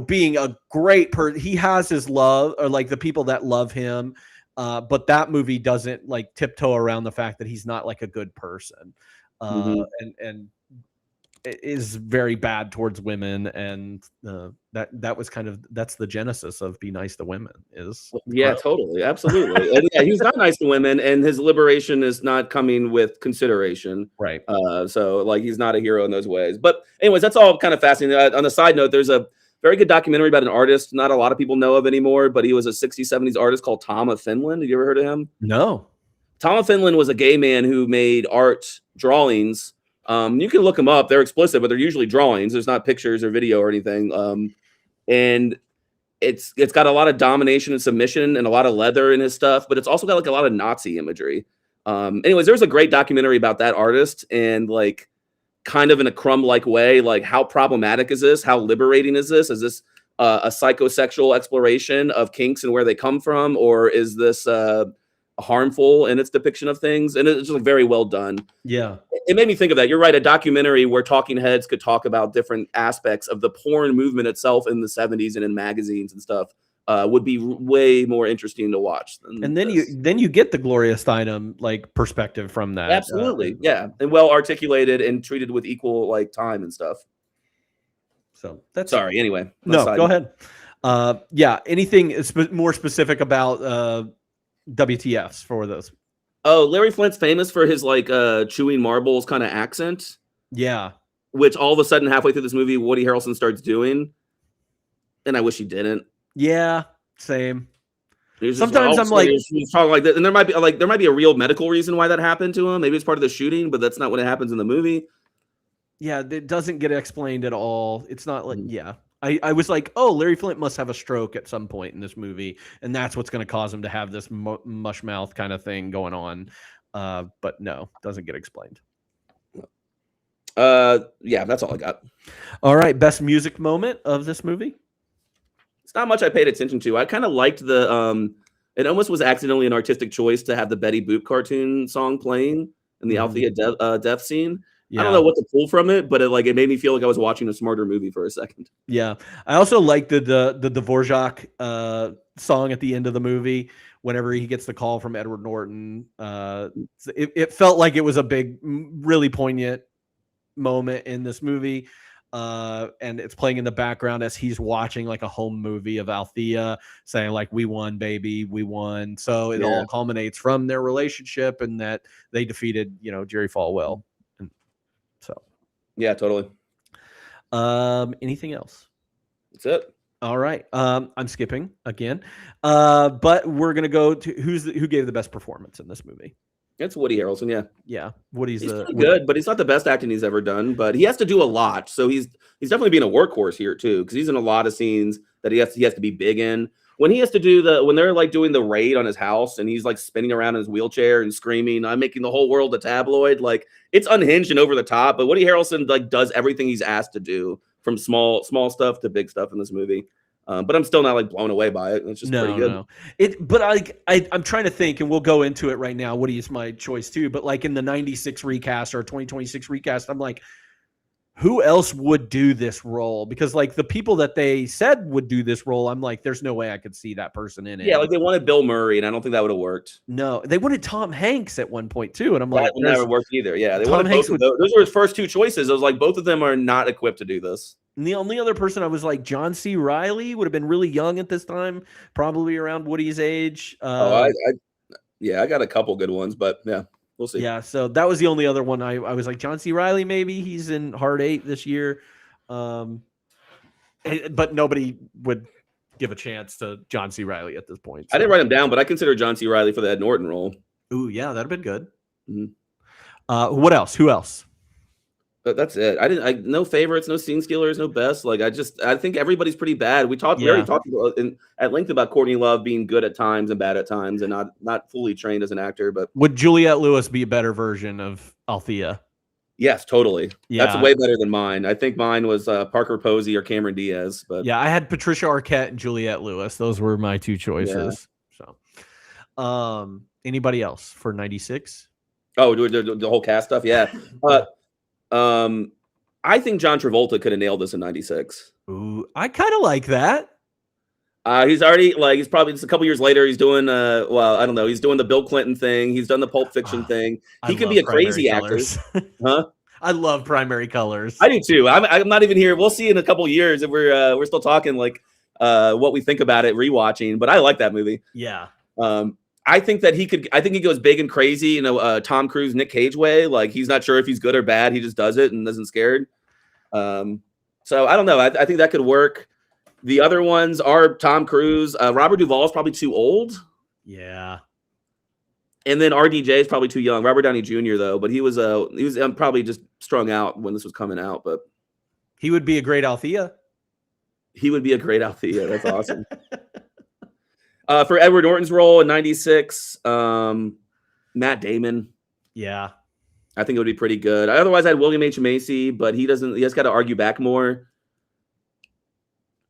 being a great person. He has his love, or like the people that love him. But that movie doesn't like tiptoe around the fact that he's not like a good person, and is very bad towards women. And that was that's the genesis of Be Nice to Women is. Yeah, totally. Absolutely. And he's not nice to women, and his liberation is not coming with consideration. Right. So like, he's not a hero in those ways, but anyways, that's all kind of fascinating. On a side note, there's a very good documentary about an artist not a lot of people know of anymore, but he was a 60s, 70s artist called Tom of Finland. Have you ever heard of him? No. Tom of Finland was a gay man who made art drawings. You can look them up. They're explicit, but they're usually drawings. There's not pictures or video or anything. And it's got a lot of domination and submission and a lot of leather in his stuff, but it's also got like a lot of Nazi imagery. Anyways, there's a great documentary about that artist and like, kind of in a Crumb-like way, like how problematic is this? How liberating is this? Is this a psychosexual exploration of kinks and where they come from? Or is this harmful in its depiction of things, and it's just like very well done. Yeah. It made me think of that. You're right. A documentary where talking heads could talk about different aspects of the porn movement itself in the 70s and in magazines and stuff would be way more interesting to watch. And then you get the Gloria Steinem like perspective from that. Absolutely. Yeah. And well articulated and treated with equal like time and stuff. So that's sorry. Anyway. No, go ahead. Yeah. Anything more specific about WTFs for those? Oh, Larry Flint's famous for his like chewing marbles kind of accent. Yeah. Which all of a sudden halfway through this movie, Woody Harrelson starts doing. And I wish he didn't. Yeah, same. Sometimes I'm like, he's talking like that, and there might be a real medical reason why that happened to him. Maybe it's part of the shooting, but that's not what happens in the movie. Yeah, it doesn't get explained at all. It's not like, yeah. I was like, oh, Larry Flynt must have a stroke at some point in this movie, and that's what's going to cause him to have this mush mouth kind of thing going on. But no, doesn't get explained. Yeah, that's all I got. All right, best music moment of this movie. It's not much I paid attention to. I kind of liked the it almost was accidentally an artistic choice to have the Betty Boop cartoon song playing in the Althea death scene. Yeah. I don't know what to pull from it, but it made me feel like I was watching a smarter movie for a second. Yeah, I also liked the Dvorak song at the end of the movie. Whenever he gets the call from Edward Norton, it felt like it was a big, really poignant moment in this movie. And it's playing in the background as he's watching like a home movie of Althea saying like, we won, baby, we won. So it all culminates from their relationship and that they defeated, Jerry Falwell. And so. Yeah, totally. Anything else? That's it. All right. I'm skipping again. But we're going to go to who gave the best performance in this movie. It's Woody Harrelson, yeah. Yeah, Woody's good, but he's not the best acting he's ever done. But he has to do a lot, so he's definitely being a workhorse here too, because he's in a lot of scenes that he has to be big in. When he has to do when they're like doing the raid on his house, and he's like spinning around in his wheelchair and screaming, "I'm making the whole world a tabloid!" Like it's unhinged and over the top. But Woody Harrelson like does everything he's asked to do, from small stuff to big stuff in this movie. But I'm still not like blown away by it. It's just pretty good. No. But I'm trying to think, and we'll go into it right now. Woody is my choice too. But like in the 96 recast or 2026 recast, I'm like, who else would do this role? Because like the people that they said would do this role, I'm like, there's no way I could see that person in it. Yeah, like they wanted Bill Murray, and I don't think that would have worked. No, they wanted Tom Hanks at one point too, and I'm like, that would never work either. Yeah, they wanted Hanks both of those. Those were his first two choices. I was like, both of them are not equipped to do this. And the only other person I was like, John C. Reilly would have been really young at this time, probably around Woody's age. I got a couple good ones, but yeah, we'll see. Yeah, so that was the only other one I was like, John C. Reilly, maybe he's in Hard 8 this year. But nobody would give a chance to John C. Reilly at this point. So. I didn't write him down, but I consider John C. Reilly for the Ed Norton role. Ooh, yeah, that'd have been good. Mm-hmm. What else? Who else? That's it. No favorites, no scene stealers, no best. Like I think everybody's pretty bad. We already talked at length about Courtney Love being good at times and bad at times, and not fully trained as an actor. But would Juliette Lewis be a better version of Althea? Yes, totally. Yeah. That's way better than mine. I think mine was Parker Posey or Cameron Diaz. But yeah, I had Patricia Arquette and Juliette Lewis. Those were my two choices. Yeah. So, anybody else for 96? Oh, the whole cast stuff. Yeah. I think John Travolta could have nailed this in 96. Ooh, I kind of like that. He's already he's probably just a couple years later. He's doing I don't know. He's doing the Bill Clinton thing. He's done the Pulp Fiction thing. He could be a crazy actor, huh? I love Primary Colors. I do too. I'm not even here. We'll see in a couple years if we're still talking like what we think about it rewatching. But I like that movie. Yeah. I think that he could. I think he goes big and crazy, Tom Cruise, Nick Cage way. Like he's not sure if he's good or bad. He just does it and isn't scared. So I don't know. I think that could work. The other ones are Tom Cruise. Robert Duvall is probably too old. Yeah. And then RDJ is probably too young. Robert Downey Jr. though, but he was probably just strung out when this was coming out. But he would be a great Althea. He would be a great Althea. That's awesome. For Edward Norton's role in 96, Matt Damon. Yeah. I think it would be pretty good. I otherwise had William H. Macy, but he has got to argue back more.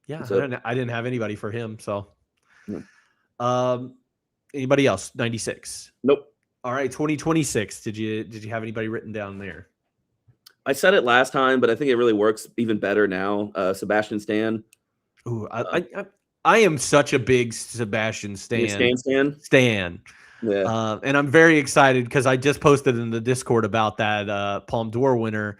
Yeah, so, I didn't have anybody for him. So, Anybody else? 96. Nope. All right, 2026. Did you have anybody written down there? I said it last time, but I think it really works even better now. Sebastian Stan. Ooh, I am such a big Sebastian Stan. Stan. Yeah. And I'm very excited because I just posted in the Discord about that Palme d'Or winner,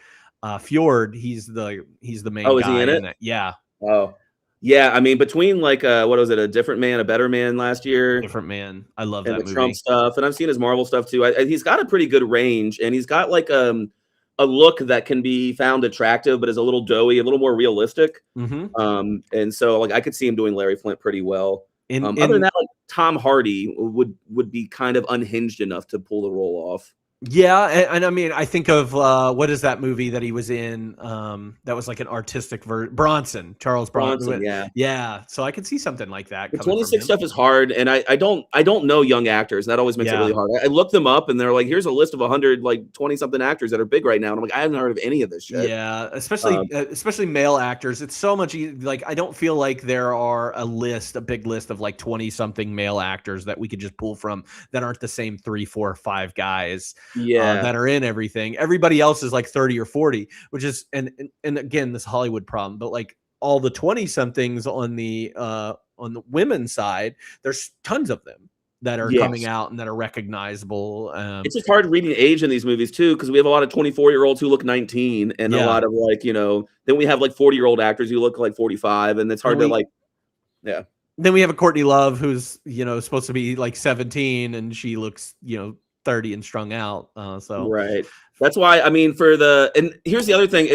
Fjord. He's the main Oh, guy is he in it? that. Yeah. Oh, yeah. I mean, between like what was it, A Different Man, A Better Man last year, Different Man. I love and that the movie. Trump stuff, and I've seen his Marvel stuff too. He's got a pretty good range, and he's got like a look that can be found attractive, but is a little doughy, a little more realistic. Mm-hmm. And so like I could see him doing Larry Flynt pretty well. Other than that, like Tom Hardy would be kind of unhinged enough to pull the role off. Yeah, and I mean, I think of what is that movie that he was in? That was like an artistic version. Charles Bronson. Yeah. So I could see something like that. The 26 stuff is hard, and I don't know young actors, and that always makes it really hard. I look them up, and they're like, here's a list of 100 like 20 something actors that are big right now, and I'm like, I haven't heard of any of this shit. Yeah, especially male actors. It's so much like I don't feel like there are a big list of like 20 something male actors that we could just pull from that aren't the same 3, 4, 5 guys. That are in everything. Everybody else is like 30 or 40, which is and again this Hollywood problem. But like all the 20 somethings on the women's side, there's tons of them that are coming out and that are recognizable. It's just hard reading age in these movies too, because we have a lot of 24-year-olds who look 19, and a lot of like then we have like 40-year-old actors who look like 45, and it's hard to like Then we have a Courtney Love who's supposed to be like 17, and she looks 30 and strung out. So right. That's why I mean and here's the other thing.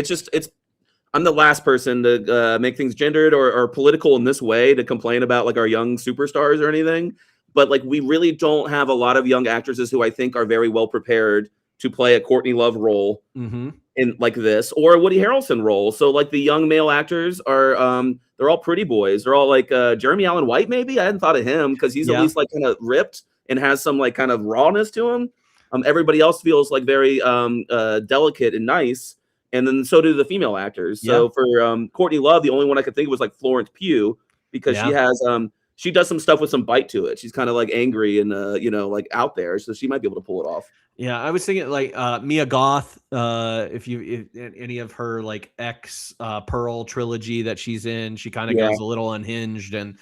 I'm the last person to make things gendered or political in this way to complain about like our young superstars or anything. But like we really don't have a lot of young actresses who I think are very well prepared to play a Courtney Love role in like this or a Woody Harrelson role. So like the young male actors are they're all pretty boys. They're all like Jeremy Allen White. Maybe I hadn't thought of him because he's at least like kind of ripped and has some like kind of rawness to him. Everybody else feels like very delicate and nice, and then so do the female actors. So for Courtney Love, the only one I could think of was like Florence Pugh because she has she does some stuff with some bite to it. She's kind of like angry and like out there, so she might be able to pull it off. Yeah, I was thinking like Mia Goth. If any of her like X Pearl trilogy that she's in, she kind of goes a little unhinged and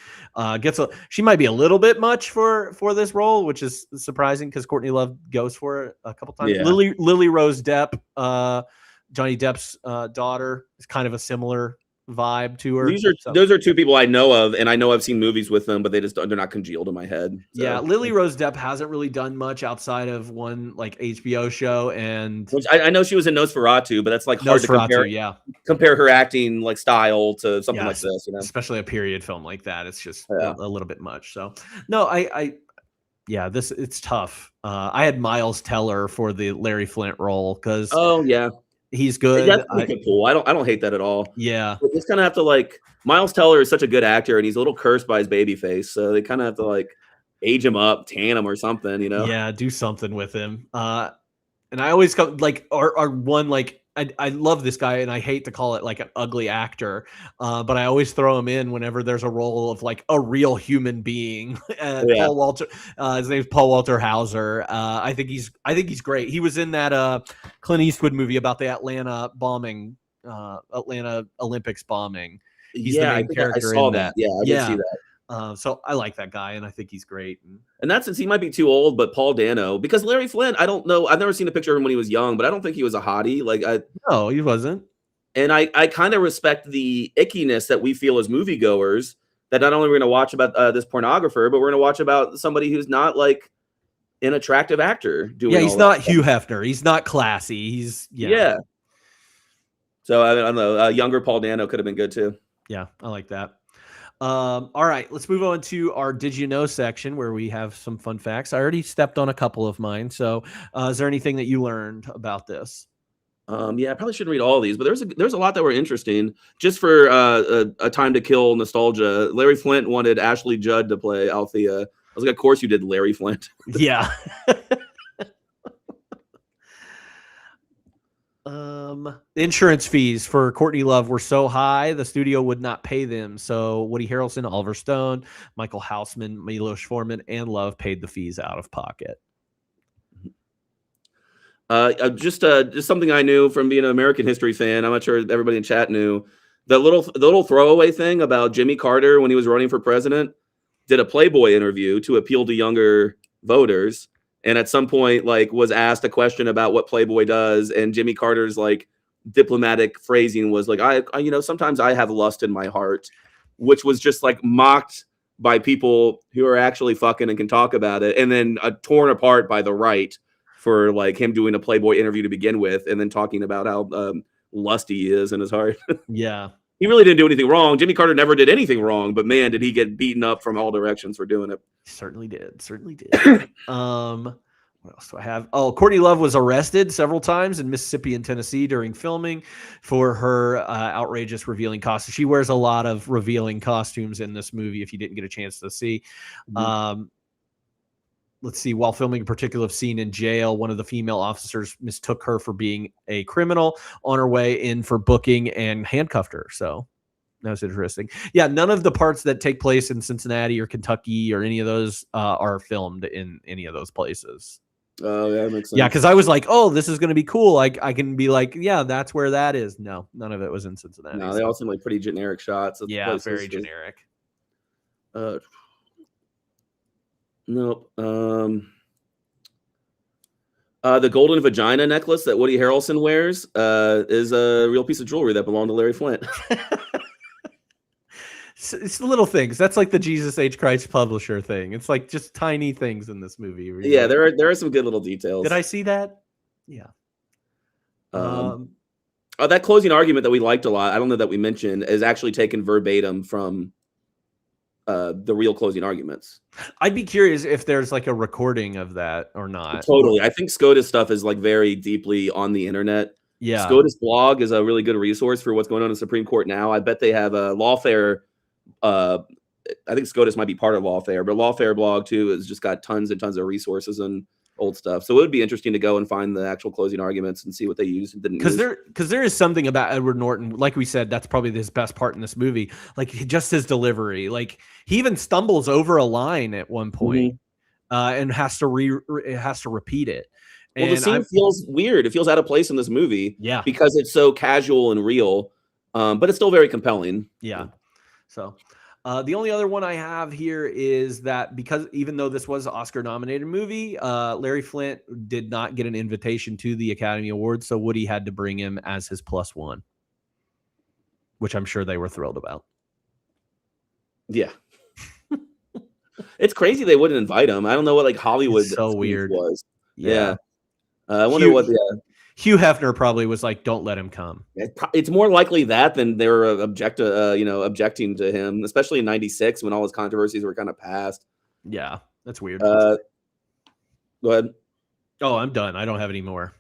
she might be a little bit much for this role, which is surprising because Courtney Love goes for it a couple times. Lily Rose Depp, Johnny Depp's daughter, is kind of a similar vibe to her. Those are two people I know of, and I know I've seen movies with them, but they're not congealed in my head. So. Yeah, Lily Rose Depp hasn't really done much outside of one like HBO show, and which I know she was in Nosferatu, but that's like hard to compare her acting like style to something like this, especially a period film like that. It's just a little bit much. So no, it's tough. I had Miles Teller for the Larry Flynt role because he's good. That's pretty cool. I don't hate that at all. Yeah. But just kind of have to like Miles Teller is such a good actor and he's a little cursed by his baby face. So they kind of have to like age him up, tan him or something, Yeah, do something with him. And I always go like our one like I love this guy and I hate to call it like an ugly actor, but I always throw him in whenever there's a role of like a real human being. Paul Walter, his name's Paul Walter Hauser. I think he's great. He was in that Clint Eastwood movie about the Atlanta bombing, Atlanta Olympics bombing. He's the main character in that. Yeah, I did see that. So I like that guy, and I think he's great. And that's since he might be too old, but Paul Dano, because Larry Flynt, I don't know. I've never seen a picture of him when he was young, but I don't think he was a hottie. No, he wasn't. And I kind of respect the ickiness that we feel as moviegoers. That not only we're going to watch about this pornographer, but we're going to watch about somebody who's not like an attractive actor doing. He's not Hugh Hefner. He's not classy. He's So I don't know. Younger Paul Dano could have been good too. Yeah, I like that. All right, let's move on to our Did You Know section where we have some fun facts. I already stepped on a couple of mine. So is there anything that you learned about this? I probably shouldn't read all of these, but there's a lot that were interesting. Just for a time to kill nostalgia, Larry Flynt wanted Ashley Judd to play Althea. I was like, of course you did, Larry Flynt. Yeah. Insurance fees for Courtney Love were so high, the studio would not pay them. So Woody Harrelson, Oliver Stone, Michael Houseman, Milos Forman, and Love paid the fees out of pocket. Just something I knew from being an American history fan. I'm not sure everybody in chat knew the little throwaway thing about Jimmy Carter when he was running for president. Did a Playboy interview to appeal to younger voters, and at some point, like, was asked a question about what Playboy does, and Jimmy Carter's like diplomatic phrasing was like, I sometimes I have lust in my heart, which was just like mocked by people who are actually fucking and can talk about it, and then torn apart by the right for like him doing a Playboy interview to begin with, and then talking about how lusty he is in his heart. Yeah. He really didn't do anything wrong. Jimmy Carter never did anything wrong, but man, did he get beaten up from all directions for doing it. Certainly did. What else do I have? Oh, Courtney Love was arrested several times in Mississippi and Tennessee during filming for her outrageous revealing costumes. She wears a lot of revealing costumes in this movie, if you didn't get a chance to see. Let's see. While filming a particular scene in jail, one of the female officers mistook her for being a criminal on her way in for booking and handcuffed her. So that was interesting. Yeah, none of the parts that take place in Cincinnati or Kentucky or any of those are filmed in any of those places. Oh, yeah, that makes sense. Yeah, because I was like, oh, this is going to be cool. Like, I can be like, yeah, that's where that is. No, none of it was in Cincinnati. No, they all seem like pretty generic shots. Yeah, very generic. Nope. The golden vagina necklace that Woody Harrelson wears is a real piece of jewelry that belonged to Larry Flynt. It's the little things. That's like the Jesus H. Christ publisher thing. It's like just tiny things in this movie. Yeah, there are some good little details. Did I see that? Yeah. That closing argument that we liked a lot, I don't know that we mentioned, is actually taken verbatim from the real closing arguments. I'd be curious if there's like a recording of that or not. Totally. I think SCOTUS stuff is like very deeply on the internet. Yeah. SCOTUS blog is a really good resource for what's going on in the Supreme Court now. I bet they have a Lawfare. I think SCOTUS might be part of Lawfare, but Lawfare blog too has just got tons and tons of resources and old stuff. So it would be interesting to go and find the actual closing arguments and see what they used and didn't use. Because there is something about Edward Norton, like we said, that's probably his best part in this movie. Like just his delivery. Like he even stumbles over a line at one point, and has to repeat it. Well, the scene feels weird. It feels out of place in this movie. Yeah, because it's so casual and real, but it's still very compelling. Yeah. So. The only other one I have here is that because even though this was an Oscar-nominated movie, Larry Flynt did not get an invitation to the Academy Awards, so Woody had to bring him as his +1, which I'm sure they were thrilled about. Yeah. It's crazy they wouldn't invite him. I don't know what like Hollywood so weird was. Yeah. I wonder what Hugh Hefner probably was like, don't let him come. It's more likely that than they were objecting to him, especially in '96 when all his controversies were kind of past. Yeah, that's weird. Go ahead. Oh, I'm done. I don't have any more.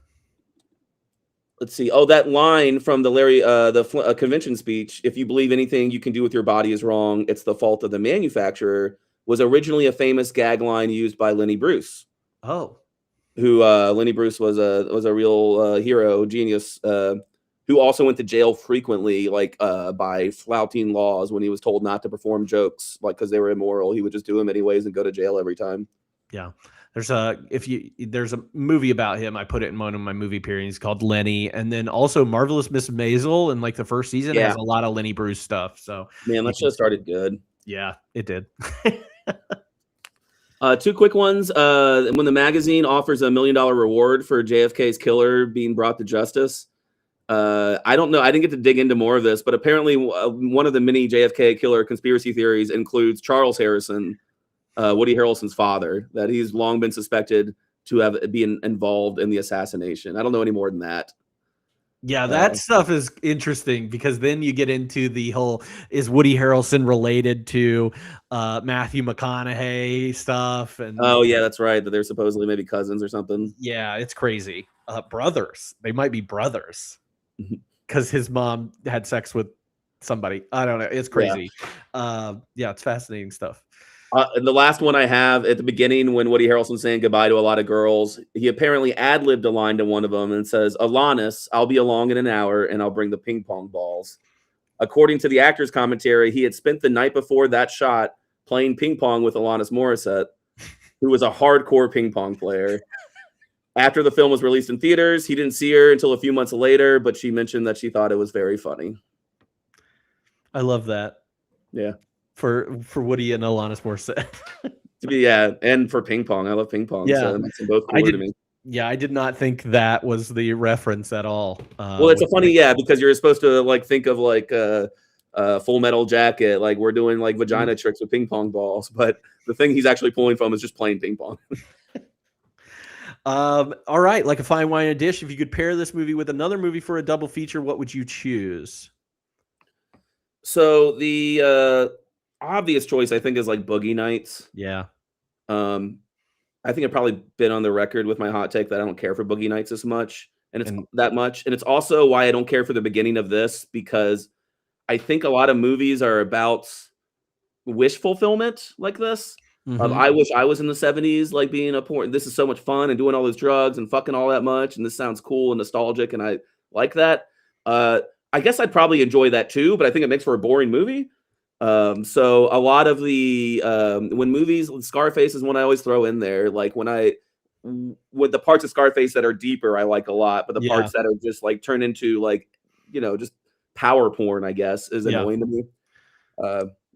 Let's see. Oh, that line from the Larry, the convention speech, if you believe anything you can do with your body is wrong, it's the fault of the manufacturer, was originally a famous gag line used by Lenny Bruce. Oh. Who Lenny Bruce was a real hero, genius, who also went to jail frequently, like by flouting laws when he was told not to perform jokes, like because they were immoral. He would just do them anyways and go to jail every time. Yeah, there's a movie about him. I put it in one of my movie pairings called Lenny, and then also Marvelous Miss Maisel in like the first season has a lot of Lenny Bruce stuff. So man, that show started good. Yeah, it did. Two quick ones. When the magazine offers $1 million reward for JFK's killer being brought to justice, I don't know. I didn't get to dig into more of this, but apparently one of the many JFK killer conspiracy theories includes Charles Harrison, Woody Harrelson's father, that he's long been suspected to have been involved in the assassination. I don't know any more than that. Yeah, that stuff is interesting because then you get into the whole, is Woody Harrelson related to Matthew McConaughey stuff? And oh yeah, that's right. That they're supposedly maybe cousins or something. Yeah, it's crazy. Brothers. They might be brothers because his mom had sex with somebody. I don't know. It's crazy. Yeah, it's fascinating stuff. And the last one I have at the beginning, when Woody Harrelson's saying goodbye to a lot of girls, he apparently ad-libbed a line to one of them and says, "Alanis, I'll be along in an hour and I'll bring the ping pong balls." According to the actor's commentary, he had spent the night before that shot playing ping pong with Alanis Morissette, who was a hardcore ping pong player. After the film was released in theaters, he didn't see her until a few months later, but she mentioned that she thought it was very funny. I love that. Yeah. For Woody and Alanis Morissette. Yeah, and for ping pong. I love ping pong. Yeah. So that makes them both cooler to me. Yeah, I did not think that was the reference at all. Well, it's a funny, because you're supposed to like think of like Full Metal Jacket, like we're doing like vagina tricks with ping pong balls, but the thing he's actually pulling from is just playing ping pong. All right, like a fine wine and a dish. If you could pair this movie with another movie for a double feature, what would you choose? So the obvious choice, I think, is like Boogie Nights. Yeah. I think I've probably been on the record with my hot take that I don't care for Boogie Nights as much, and it's also why I don't care for the beginning of this, because I think a lot of movies are about wish fulfillment like this. I wish I was in the 70s, like being a porn. This is so much fun and doing all those drugs and fucking all that much, and this sounds cool and nostalgic, and I like that. I guess I'd probably enjoy that too, but I think it makes for a boring movie. So a lot of the when movies, Scarface is one I always throw in there. Like with the parts of Scarface that are deeper, I like a lot, but the parts that are just like turn into like just power porn, I guess, is annoying to me.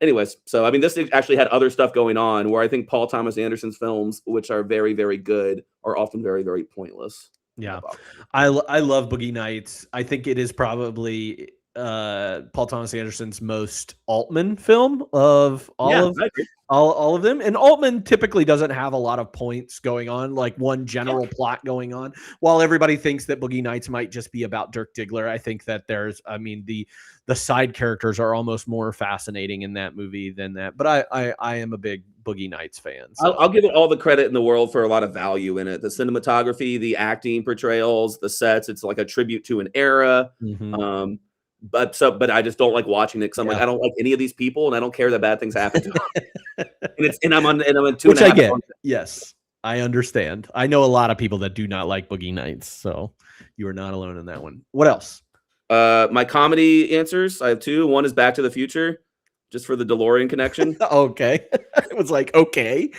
Anyways, so I mean, this actually had other stuff going on where I think Paul Thomas Anderson's films, which are very, very good, are often very, very pointless. Yeah, I love Boogie Nights. I think it is probably Paul Thomas Anderson's most Altman film of all of them. And Altman typically doesn't have a lot of points going on, like one general plot going on. While everybody thinks that Boogie Nights might just be about Dirk Diggler, I think that the side characters are almost more fascinating in that movie than that. But I am a big Boogie Nights fan. So. I'll give it all the credit in the world for a lot of value in it. The cinematography, the acting portrayals, the sets. It's like a tribute to an era. But I just don't like watching it because I'm like, I don't like any of these people, and I don't care that bad things happen to them. and I'm in 2.5. Which I get. Yes, I understand. I know a lot of people that do not like Boogie Nights, so you are not alone in that one. What else? My comedy answers, I have two. One is Back to the Future, just for the DeLorean connection. Okay. It was like, okay.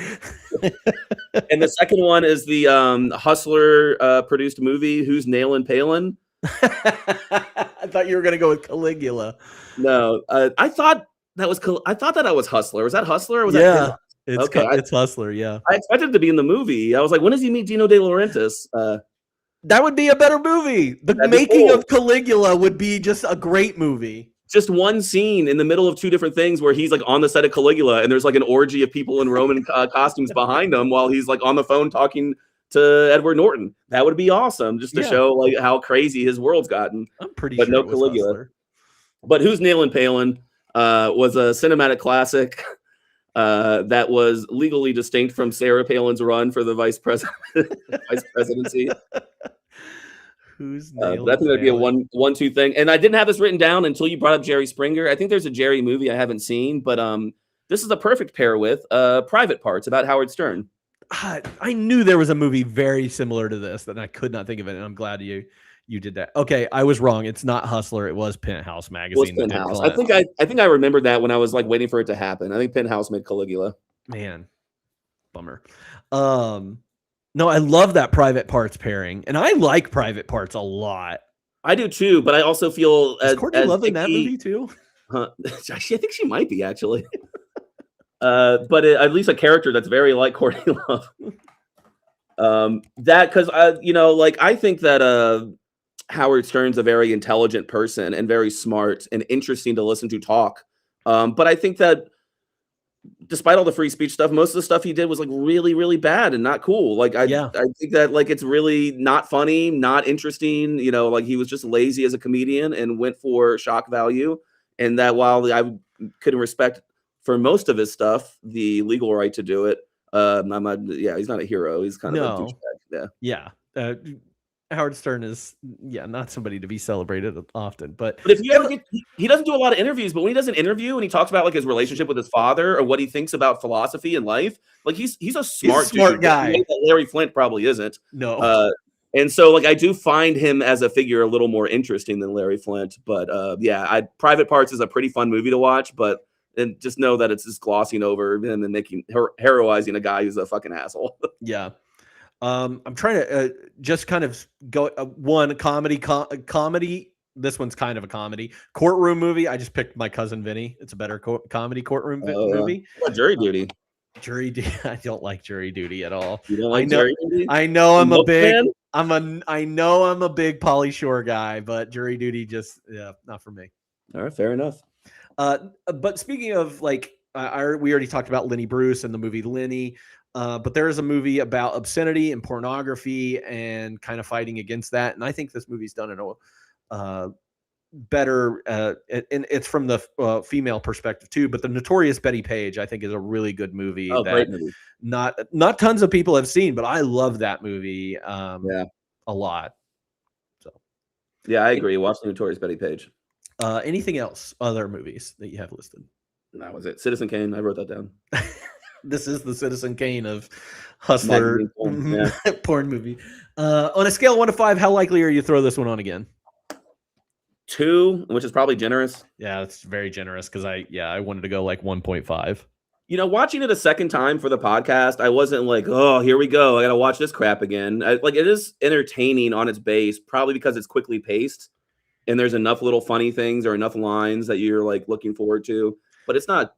And the second one is the Hustler produced movie, Who's Nailin' Palin? I thought you were gonna go with Caligula. No, I thought that was Hustler. Was that Hustler? Or was that it's Hustler. Yeah, I expected it to be in the movie. I was like, when does he meet Dino De Laurentiis? That would be a better movie. The making of Caligula would be just a great movie. Just one scene in the middle of two different things where he's like on the set of Caligula, and there's like an orgy of people in Roman costumes behind him while he's like on the phone talking to Edward Norton. That would be awesome, just to show like how crazy his world's gotten. I'm pretty sure. But no Caligula. Hustler. But Who's Nailin' Palin was a cinematic classic that was legally distinct from Sarah Palin's run for the vice presidency. Who's Nailin' That's going to be a 1-2 thing. And I didn't have this written down until you brought up Jerry Springer. I think there's a Jerry movie I haven't seen, but this is a perfect pair with Private Parts about Howard Stern. I knew there was a movie very similar to this that I could not think of it, and I'm glad you did that. Okay, I was wrong. It's not Hustler. It was Penthouse magazine. It was Penthouse. I think I remembered that when I was like waiting for it to happen. I think Penthouse made Caligula. Man, bummer. No, I love that Private Parts pairing, and I like Private Parts a lot. I do too, but I also feel is Courtney Love in that movie too? I think she might be actually. But at least a character that's very like Courtney Love. That because I think that Howard Stern's a very intelligent person and very smart and interesting to listen to talk. But I think that despite all the free speech stuff, most of the stuff he did was like really, really bad and not cool. Like I think that like it's really not funny, not interesting. Like he was just lazy as a comedian and went for shock value. And that while I couldn't respect for most of his stuff the legal right to do it, he's not a hero. He's kind of a douchebag. Yeah. Howard Stern is not somebody to be celebrated often, but if you ever he doesn't do a lot of interviews, but when he does an interview and he talks about like his relationship with his father or what he thinks about philosophy and life, like he's a smart dude, guy. That Larry Flynt probably isn't. No. And so like I do find him as a figure a little more interesting than Larry Flynt. But Private Parts is a pretty fun movie to watch, but and just know that it's just glossing over him and making heroizing a guy who's a fucking asshole. Yeah. I'm trying to just kind of go one comedy. This one's kind of a comedy courtroom movie. I just picked My Cousin Vinny. It's a better comedy courtroom movie. What, Jury Duty? Jury Duty. I don't like Jury Duty at all. You don't like Jury Duty? I know I'm a big Pauly Shore guy, but Jury Duty just not for me. All right, fair enough. But speaking of like, we already talked about Lenny Bruce and the movie Lenny. But there is a movie about obscenity and pornography and kind of fighting against that. And I think this movie's done in a better, and it's from the female perspective too. But The Notorious Betty Page, I think, is a really good movie. Great movie. Not tons of people have seen, but I love that movie a lot. So yeah, I agree. Watch The Notorious Betty Page. Anything else? Other movies that you have listed? That was it. Citizen Kane. I wrote that down. This is the Citizen Kane of hustler porn movie. On a scale of 1 to 5, how likely are you to throw this one on again? 2, which is probably generous. Yeah, it's very generous because I wanted to go like 1.5. You know, watching it a second time for the podcast, I wasn't like, oh, here we go. I got to watch this crap again. Like it is entertaining on its base, probably because it's quickly paced and there's enough little funny things or enough lines that you're like looking forward to, but it's not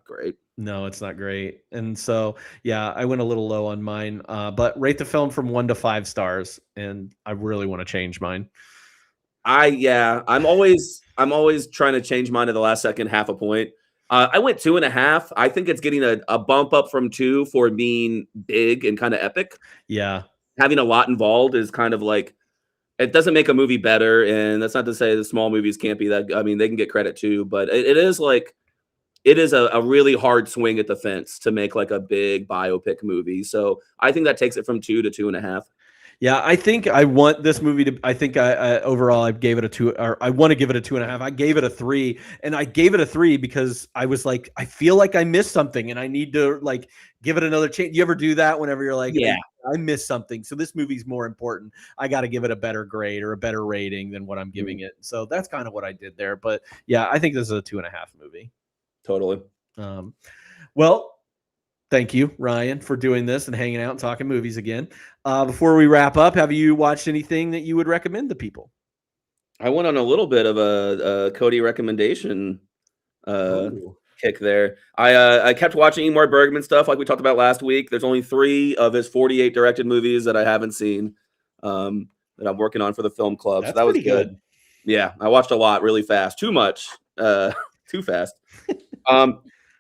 great. No, it's not great. And so, I went a little low on mine, but rate the film from 1 to 5 stars. And I really want to change mine. I'm always trying to change mine to the last second, half a point. I went 2.5. I think it's getting a bump up from 2 for being big and kind of epic. Yeah. Having a lot involved is kind of like, it doesn't make a movie better. And that's not to say the small movies can't be that. I mean, they can get credit too, but it is like, it is a really hard swing at the fence to make like a big biopic movie. So I think that takes it from 2 to 2.5. Yeah, I think I want this movie to. I think I overall I gave it a 2, or I want to give it a 2.5. I gave it a 3, and I gave it a 3 because I was like, I feel like I missed something, and I need to like give it another chance. You ever do that whenever you're like, yeah, I missed something, so this movie's more important. I got to give it a better grade or a better rating than what I'm giving it. So that's kind of what I did there. But yeah, I think this is a 2.5 movie. Totally. Well, thank you, Ryan, for doing this and hanging out and talking movies again. Before we wrap up, have you watched anything that you would recommend to people? I went on a little bit of a Cody recommendation kick there. I kept watching Ingmar Bergman stuff like we talked about last week. There's only 3 of his 48 directed movies that I haven't seen that I'm working on for the film club. That's so that was good. Yeah, I watched a lot really fast. Too much. Too fast.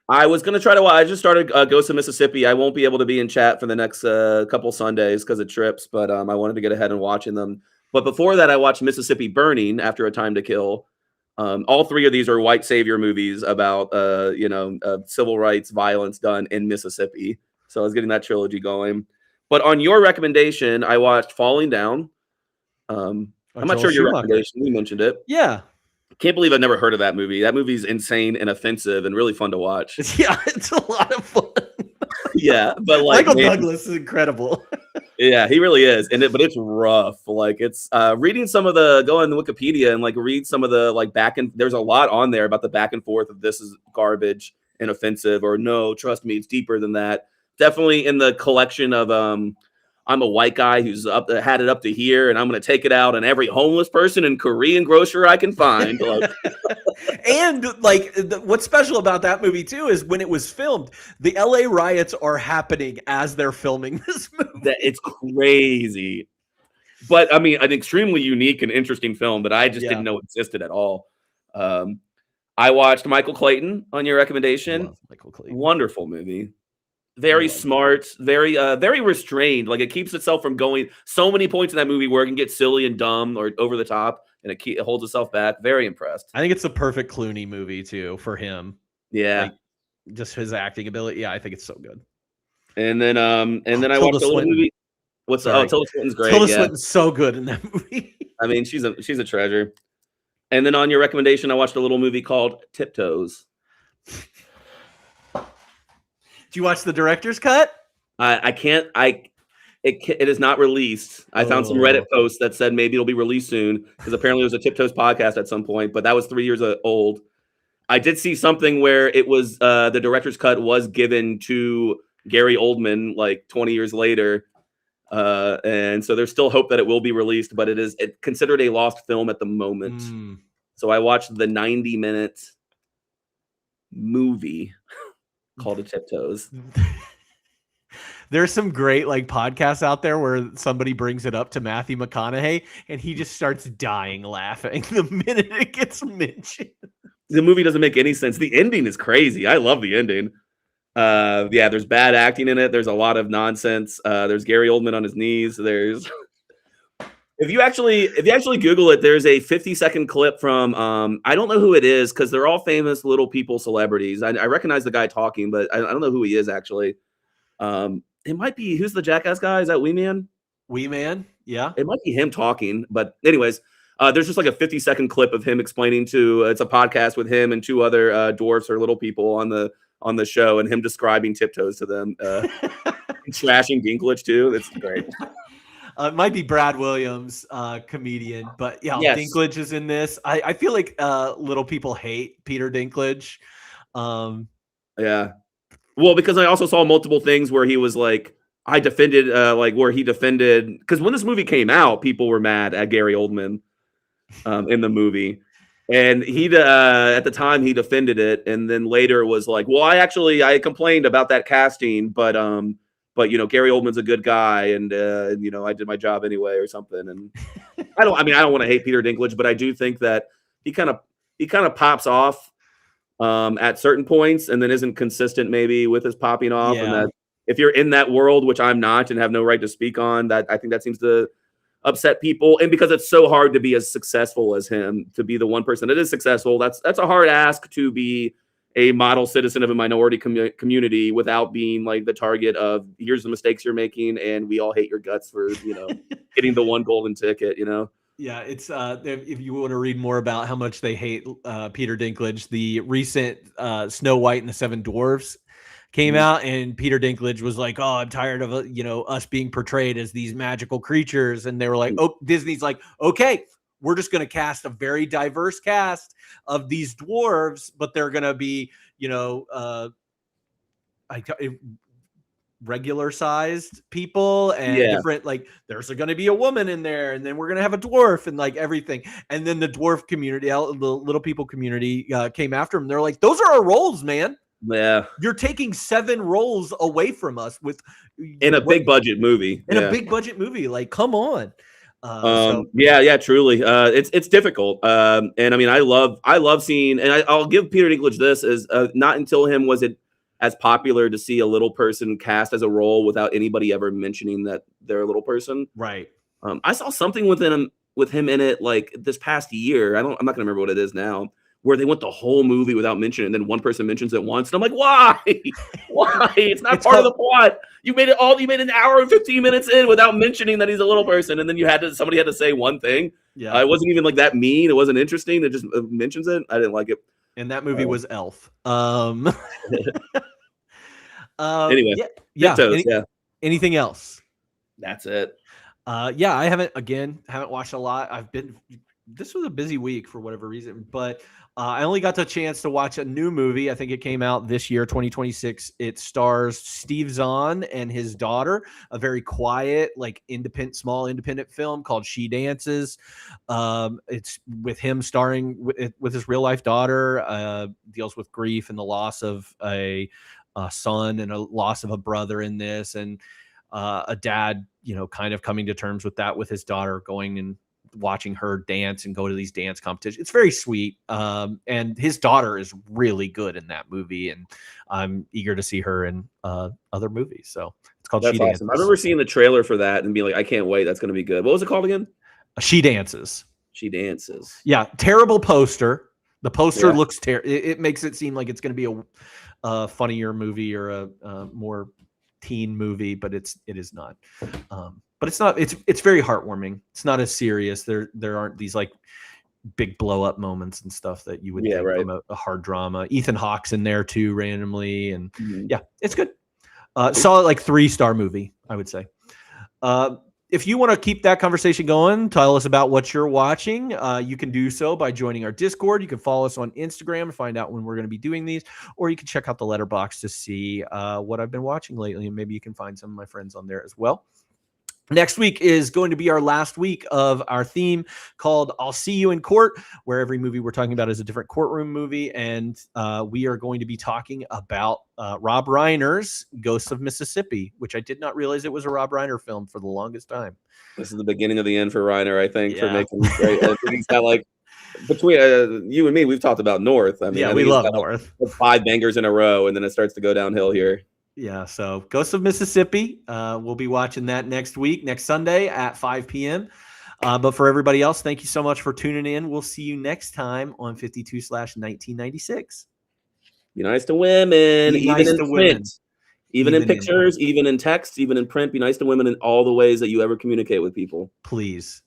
I was going to try to watch. I just started Ghost of Mississippi. I won't be able to be in chat for the next couple Sundays because of trips, but I wanted to get ahead and watching them. But before that, I watched Mississippi Burning, After a Time to Kill. All 3 of these are white savior movies about, civil rights violence done in Mississippi. So I was getting that trilogy going. But on your recommendation, I watched Falling Down. I'm not sure your recommendation. You mentioned it. Yeah. Can't believe I've never heard of that movie. That movie's insane and offensive and really fun to watch. Yeah, it's a lot of fun. Yeah, but like Michael Douglas is incredible. Yeah, he really is. But it's rough. Like it's reading some of the go on Wikipedia and like read some of the like there's a lot on there about the back and forth of this is garbage and offensive or no, trust me, it's deeper than that. Definitely in the collection of I'm a white guy who's had it up to here, and I'm going to take it out on every homeless person and Korean grocer I can find. And like, what's special about that movie too is when it was filmed, the LA riots are happening as they're filming this movie. It's crazy, but I mean, an extremely unique and interesting film that I just didn't know existed at all. I watched Michael Clayton on your recommendation. Michael Clayton. Wonderful movie. Very smart, very restrained. Like it keeps itself from going so many points in that movie where it can get silly and dumb or over the top, and it holds itself back. Very impressed. I think it's the perfect Clooney movie too for him. Yeah, like, just his acting ability. Yeah, I think it's so good. And then I watched a little movie. What's Sorry. Tilda Swinton's great. Tilda Yeah. Swinton's so good in that movie. I mean, she's a treasure. And then on your recommendation, I watched a little movie called Tiptoes. Did you watch the director's cut? It is not released. I found some Reddit posts that said maybe it'll be released soon because apparently there was a Tiptoes podcast at some point, but that was 3 years old. I did see something where it was the director's cut was given to Gary Oldman like 20 years later. And so there's still hope that it will be released, but it's considered a lost film at the moment. So I watched the 90-minute movie called Tiptoes. There's some great like podcasts out there where somebody brings it up to Matthew McConaughey and he just starts dying laughing the minute it gets mentioned. The movie doesn't make any sense. The ending is crazy. I love the ending. Yeah, there's bad acting in it. There's a lot of nonsense. There's Gary Oldman on his knees. There's if you actually Google it, there's a 50-second clip from I don't know who it is because they're all famous little people celebrities. I recognize the guy talking, but I don't know who he is actually. It might be who's the Jackass guy? Is that Wee Man? Wee Man, yeah. It might be him talking, but anyways, there's just like a 50-second clip of him explaining to it's a podcast with him and two other dwarfs or little people on the show, and him describing Tiptoes to them, trashing Dinklage too. It's great. It might be Brad Williams, comedian, but yeah, yes. Dinklage is in this. I feel like little people hate Peter Dinklage. Yeah. Well, because I also saw multiple things where he was like, I defended, because when this movie came out, people were mad at Gary Oldman in the movie. And he, at the time, he defended it. And then later was like, well, I complained about that casting, but Gary Oldman's a good guy. And, I did my job anyway or something. And I don't want to hate Peter Dinklage, but I do think that he kind of pops off at certain points and then isn't consistent maybe with his popping off. Yeah. And that if you're in that world, which I'm not and have no right to speak on, that I think that seems to upset people. And because it's so hard to be as successful as him, to be the one person that is successful, that's a hard ask to be a model citizen of a minority community without being like the target of here's the mistakes you're making and we all hate your guts for getting the one golden ticket. Yeah, it's if you want to read more about how much they hate Peter Dinklage, the recent Snow White and the Seven Dwarfs came out, and Peter Dinklage was like, "Oh, I'm tired of us being portrayed as these magical creatures," and they were like, "Oh, Disney's like, okay, we're just going to cast a very diverse cast of these dwarves, but they're going to be, regular sized people and different, like there's going to be a woman in there and then we're going to have a dwarf and like everything." And then the dwarf community, the little people community came after him. They're like, those are our roles, man. Yeah. You're taking 7 roles away from us in a big budget movie. A big budget movie. Like, come on. Yeah, truly. It's difficult. And I mean, I love seeing, and I'll give Peter Dinklage this is not until him was it as popular to see a little person cast as a role without anybody ever mentioning that they're a little person. Right. I saw something with him in it like this past year. I'm not gonna remember what it is now, where they went the whole movie without mentioning it, and then one person mentions it once, and I'm like, why? Why? It's not part of the plot. You made an hour and 15 minutes in without mentioning that he's a little person, and then somebody had to say one thing. Yeah. It wasn't even like that mean. It wasn't interesting. It just mentions it. I didn't like it. And that movie was Elf. Anyway, Tiptoes, anything else? That's it. I haven't watched a lot. This was a busy week for whatever reason, but I only got the chance to watch a new movie. I think it came out this year, 2026. It stars Steve Zahn and his daughter, a very quiet, like small independent film called She Dances. It's with him starring with his real life daughter, deals with grief and the loss of a son and a loss of a brother in this, and a dad, kind of coming to terms with that with his daughter, going and watching her dance and go to these dance competitions. It's very sweet. And his daughter is really good in that movie, and I'm eager to see her in other movies. So it's called She Dances. I remember seeing the trailer for that and being like, I can't wait. That's going to be good. What was it called again? She Dances. She Dances. Yeah. Terrible poster. The poster looks terrible. It makes it seem like it's going to be a funnier movie or a more teen movie, but it is not. but it's not. It's very heartwarming. It's not as serious. There aren't these like big blow up moments and stuff that you would think from a hard drama. Ethan Hawke's in there too randomly, and yeah, it's good. Solid like 3-star movie, I would say. If you want to keep that conversation going, tell us about what you're watching. You can do so by joining our Discord. You can follow us on Instagram and find out when we're going to be doing these, or you can check out the letterbox to see what I've been watching lately, and maybe you can find some of my friends on there as well. Next week is going to be our last week of our theme called I'll See You in Court, where every movie we're talking about is a different courtroom movie. And we are going to be talking about Rob Reiner's Ghosts of Mississippi, which I did not realize it was a Rob Reiner film for the longest time. This is the beginning of the end for Reiner, I think, for making great. I think he's got like, between you and me, we've talked about North. I mean, yeah, we love North. Like 5 bangers in a row, and then it starts to go downhill here. Yeah, so Ghosts of Mississippi, we'll be watching that next Sunday at 5 p.m. But for everybody else, thank you so much for tuning in. We'll see you next time on 52/1996. Be nice to women, even in print, even in pictures, even in text, even in print. Be nice to women in all the ways that you ever communicate with people. Please.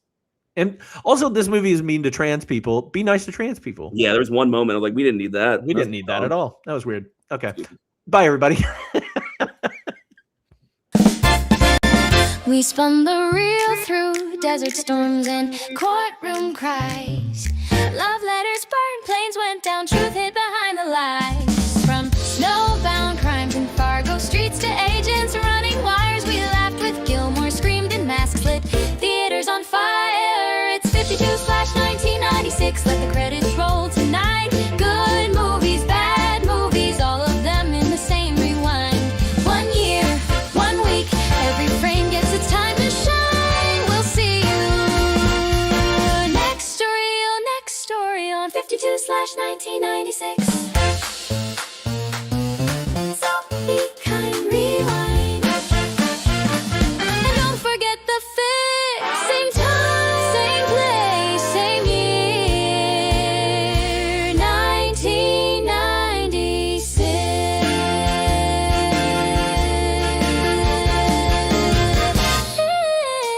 And also, this movie is mean to trans people. Be nice to trans people. Yeah, there's one moment I was like, we didn't need that. We didn't need that at all. That was weird. Okay. Bye, everybody. We spun the reel through desert storms and courtroom cries. Love letters burned, planes went down, truth hid behind the lies.